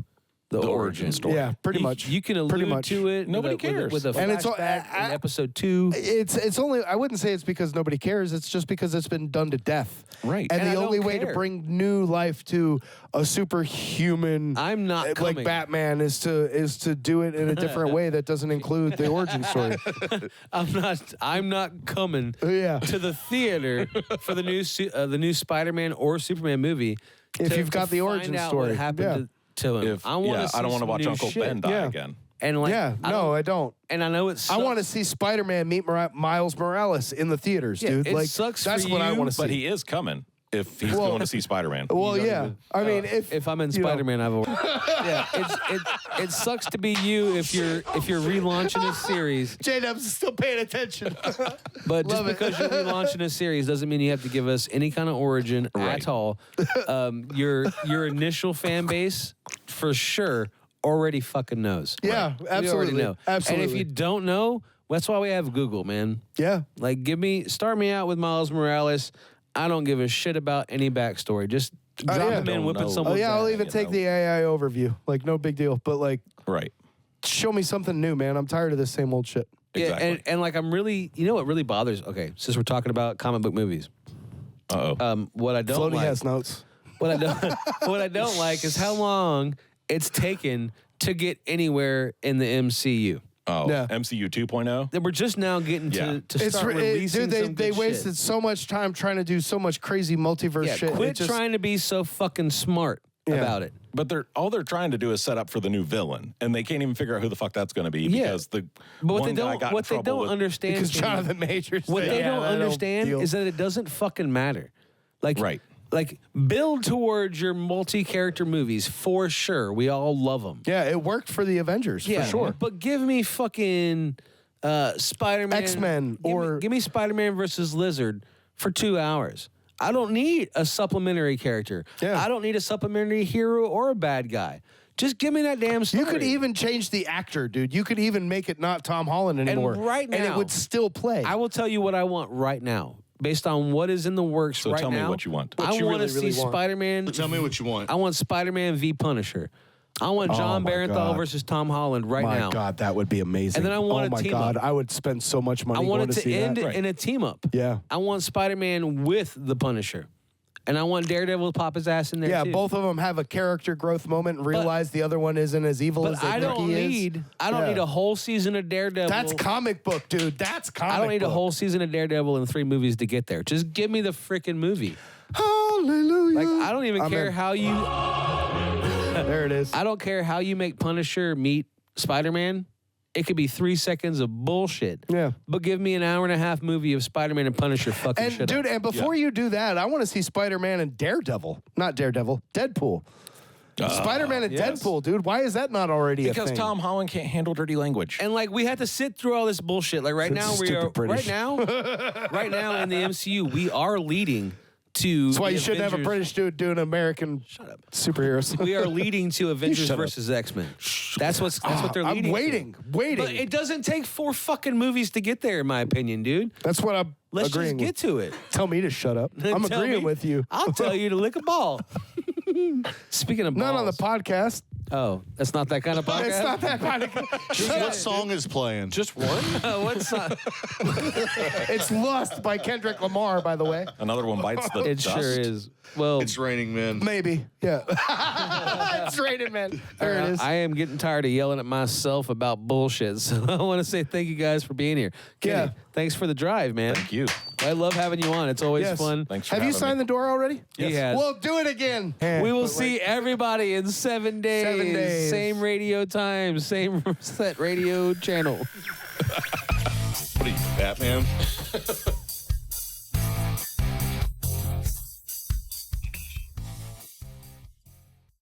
Speaker 2: the origin
Speaker 4: story.
Speaker 3: Yeah, pretty much.
Speaker 2: You can allude
Speaker 3: Pretty much.
Speaker 2: to it.
Speaker 4: Nobody
Speaker 2: with
Speaker 4: cares.
Speaker 2: With a
Speaker 3: And it's all-
Speaker 2: flashback in episode 2.
Speaker 3: It's only, I wouldn't say it's because nobody cares. It's just because it's been done to death.
Speaker 4: Right.
Speaker 3: And
Speaker 2: And
Speaker 3: the
Speaker 2: I
Speaker 3: only
Speaker 2: don't
Speaker 3: way to
Speaker 2: care.
Speaker 3: bring new life to a superhuman
Speaker 2: I'm not
Speaker 3: like
Speaker 2: coming.
Speaker 3: Batman is to do it in a different way that doesn't include the origin story.
Speaker 2: I'm not coming
Speaker 3: Yeah.
Speaker 2: to the theater for the new Spider-Man or Superman movie.
Speaker 3: If you've got the
Speaker 2: find
Speaker 3: origin
Speaker 2: out
Speaker 3: story.
Speaker 2: what happened to him.
Speaker 4: If,
Speaker 2: I want to.
Speaker 4: I don't want to watch Uncle Ben die
Speaker 3: Yeah.
Speaker 4: again.
Speaker 2: And
Speaker 3: Yeah, no, I don't.
Speaker 2: And I know it's.
Speaker 3: I want to see Spider-Man meet Miles Morales in the theaters,
Speaker 2: Yeah,
Speaker 3: dude.
Speaker 2: it
Speaker 3: Like
Speaker 2: sucks
Speaker 3: that's
Speaker 2: for
Speaker 3: what I
Speaker 2: you,
Speaker 3: want to see.
Speaker 4: But he is coming if he's
Speaker 3: Well-
Speaker 4: going to see Spider-Man.
Speaker 3: well, yeah. I mean,
Speaker 2: if I'm in
Speaker 3: you know,
Speaker 2: Spider-Man, I've. Yeah, it sucks to be you if you're relaunching a series,
Speaker 3: JDubs is still paying attention.
Speaker 2: but just
Speaker 3: Love it.
Speaker 2: because you're relaunching a series doesn't mean you have to give us any kind of origin at all. Your initial fan base, for sure, already fucking knows.
Speaker 3: Yeah,
Speaker 2: We
Speaker 3: absolutely.
Speaker 2: already know.
Speaker 3: Absolutely.
Speaker 2: And if you don't know, That's why we have Google, man.
Speaker 3: Yeah.
Speaker 2: Like, start me out with Miles Morales. I don't give a shit about any backstory. Just drop him in, whipping someone.
Speaker 3: Oh, yeah, I'll even take the AI overview. Like, no big deal. But, like,
Speaker 4: Right.
Speaker 3: show me something new, man. I'm tired of this same old shit.
Speaker 4: Exactly.
Speaker 2: Yeah, and like, I'm really, you know what really bothers, okay, since we're talking about comic book movies. What I don't
Speaker 3: Floaty
Speaker 2: like.
Speaker 3: has notes.
Speaker 2: What I don't like is how long it's taken to get anywhere in the MCU.
Speaker 4: Oh,
Speaker 3: Yeah.
Speaker 4: MCU 2.0?
Speaker 2: That we're just now getting to start releasing
Speaker 3: dude,
Speaker 2: some
Speaker 3: they
Speaker 2: good
Speaker 3: wasted
Speaker 2: shit.
Speaker 3: so much time trying to do so much crazy multiverse
Speaker 2: Yeah,
Speaker 3: shit.
Speaker 2: quit trying to be so fucking smart about it.
Speaker 4: But all they're trying to do is set up for the new villain, and they can't even figure out who the fuck that's going to be
Speaker 2: Yeah.
Speaker 4: because the
Speaker 2: But what
Speaker 4: one
Speaker 2: they
Speaker 4: guy
Speaker 2: don't,
Speaker 4: got
Speaker 2: what
Speaker 4: in
Speaker 2: they
Speaker 4: trouble
Speaker 2: don't
Speaker 4: with,
Speaker 2: understand,
Speaker 3: because
Speaker 2: Steve,
Speaker 3: Jonathan Majors.
Speaker 2: what they don't
Speaker 3: that
Speaker 2: understand
Speaker 3: deal.
Speaker 2: is that it doesn't fucking matter. Like,
Speaker 4: Right.
Speaker 2: Like, build towards your multi-character movies for sure. We all love them.
Speaker 3: Yeah, it worked for the Avengers, for sure.
Speaker 2: But give me fucking Spider-Man.
Speaker 3: X-Men
Speaker 2: give me Spider-Man versus Lizard for 2 hours. I don't need a supplementary character.
Speaker 3: Yeah.
Speaker 2: I don't need a supplementary hero or a bad guy. Just give me that damn story.
Speaker 3: You could even change the actor, dude. You could even make it not Tom Holland anymore.
Speaker 2: And right now,
Speaker 3: and it would still play.
Speaker 2: I will tell you what I want right now, based on what is in the works
Speaker 4: So
Speaker 2: right
Speaker 4: tell
Speaker 2: now.
Speaker 4: me what you want.
Speaker 2: I
Speaker 3: you
Speaker 2: want to
Speaker 3: really
Speaker 2: see
Speaker 3: want.
Speaker 2: Spider-Man.
Speaker 5: Tell me what you want.
Speaker 2: I want Spider-Man v Punisher. I want John
Speaker 3: my
Speaker 2: Barenthal
Speaker 3: God.
Speaker 2: versus Tom Holland right
Speaker 3: my
Speaker 2: now.
Speaker 3: God, that would be amazing.
Speaker 2: And then I want
Speaker 3: oh
Speaker 2: a
Speaker 3: my
Speaker 2: team
Speaker 3: God,
Speaker 2: up.
Speaker 3: I would spend so much money
Speaker 2: I want
Speaker 3: going
Speaker 2: it
Speaker 3: to
Speaker 2: to
Speaker 3: see
Speaker 2: end
Speaker 3: that.
Speaker 2: in a team up.
Speaker 3: Yeah.
Speaker 2: I want Spider-Man with the Punisher. And I want Daredevil to pop his ass in there
Speaker 3: Yeah,
Speaker 2: too.
Speaker 3: both of them have a character growth moment and realize the other one isn't as evil as
Speaker 2: But
Speaker 3: they
Speaker 2: I
Speaker 3: think
Speaker 2: don't
Speaker 3: he
Speaker 2: need
Speaker 3: is.
Speaker 2: I don't need a whole season of Daredevil.
Speaker 3: That's comic book, dude. That's comic
Speaker 2: I don't need a
Speaker 3: book.
Speaker 2: whole season of Daredevil and 3 movies to get there. Just give me the freaking movie.
Speaker 3: Hallelujah.
Speaker 2: Like, I don't even
Speaker 3: I'm
Speaker 2: care
Speaker 3: in.
Speaker 2: how you
Speaker 3: There it is.
Speaker 2: I don't care how you make Punisher meet Spider-Man. It could be 3 seconds of bullshit.
Speaker 3: Yeah.
Speaker 2: But give me an hour and a half movie of Spider-Man and Punisher fucking
Speaker 3: And
Speaker 2: shit
Speaker 3: dude,
Speaker 2: up.
Speaker 3: and before you do that, I want to see Spider-Man and Daredevil. Not Daredevil, Deadpool. Spider-Man and Deadpool, dude. Why is that not already a
Speaker 4: because
Speaker 3: thing?
Speaker 4: Tom Holland can't handle dirty language.
Speaker 2: And like we had to sit through all this bullshit. Like right now we
Speaker 3: Stupid
Speaker 2: are
Speaker 3: British.
Speaker 2: right now in the MCU we are leading to
Speaker 3: That's why
Speaker 2: the
Speaker 3: you shouldn't have a
Speaker 2: Avengers-
Speaker 3: British dude doing American superheroes.
Speaker 2: We are leading to Avengers
Speaker 3: shut up.
Speaker 2: versus X-Men. That's what they're
Speaker 3: I'm
Speaker 2: leading.
Speaker 3: waiting.
Speaker 2: But it doesn't take 4 fucking movies to get there, in my opinion, dude.
Speaker 3: That's what I'm
Speaker 2: Let's
Speaker 3: agreeing
Speaker 2: just get
Speaker 3: with.
Speaker 2: to it.
Speaker 3: Tell me to shut up. I'm
Speaker 2: Tell
Speaker 3: agreeing
Speaker 2: me-
Speaker 3: with you.
Speaker 2: I'll tell you to lick a ball. Speaking of balls.
Speaker 3: Not on the podcast.
Speaker 2: Oh, that's not that kind of podcast?
Speaker 3: It's not that kind of.
Speaker 5: What song is playing?
Speaker 4: Just one?
Speaker 2: What's not?
Speaker 3: It's Lust by Kendrick Lamar, by the way.
Speaker 4: Another one bites the
Speaker 2: It
Speaker 4: dust.
Speaker 2: sure is. Well,
Speaker 5: It's raining men.
Speaker 3: Maybe. Yeah. It's raining, man. There it is.
Speaker 2: I am getting tired of yelling at myself about bullshit. So I want to say thank you guys for being here. Kenny,
Speaker 3: Yeah.
Speaker 2: thanks for the drive, man.
Speaker 4: Thank you.
Speaker 2: I love having you on. It's always
Speaker 3: Yes.
Speaker 2: fun.
Speaker 4: Thanks for
Speaker 3: Have you
Speaker 4: having
Speaker 3: signed
Speaker 4: me.
Speaker 3: the door already?
Speaker 2: He has.
Speaker 3: Well, do it again.
Speaker 2: We will
Speaker 3: But,
Speaker 2: see
Speaker 3: like,
Speaker 2: everybody in 7 days.
Speaker 3: 7 days.
Speaker 2: Same radio time, same set radio channel.
Speaker 5: What are you, Batman?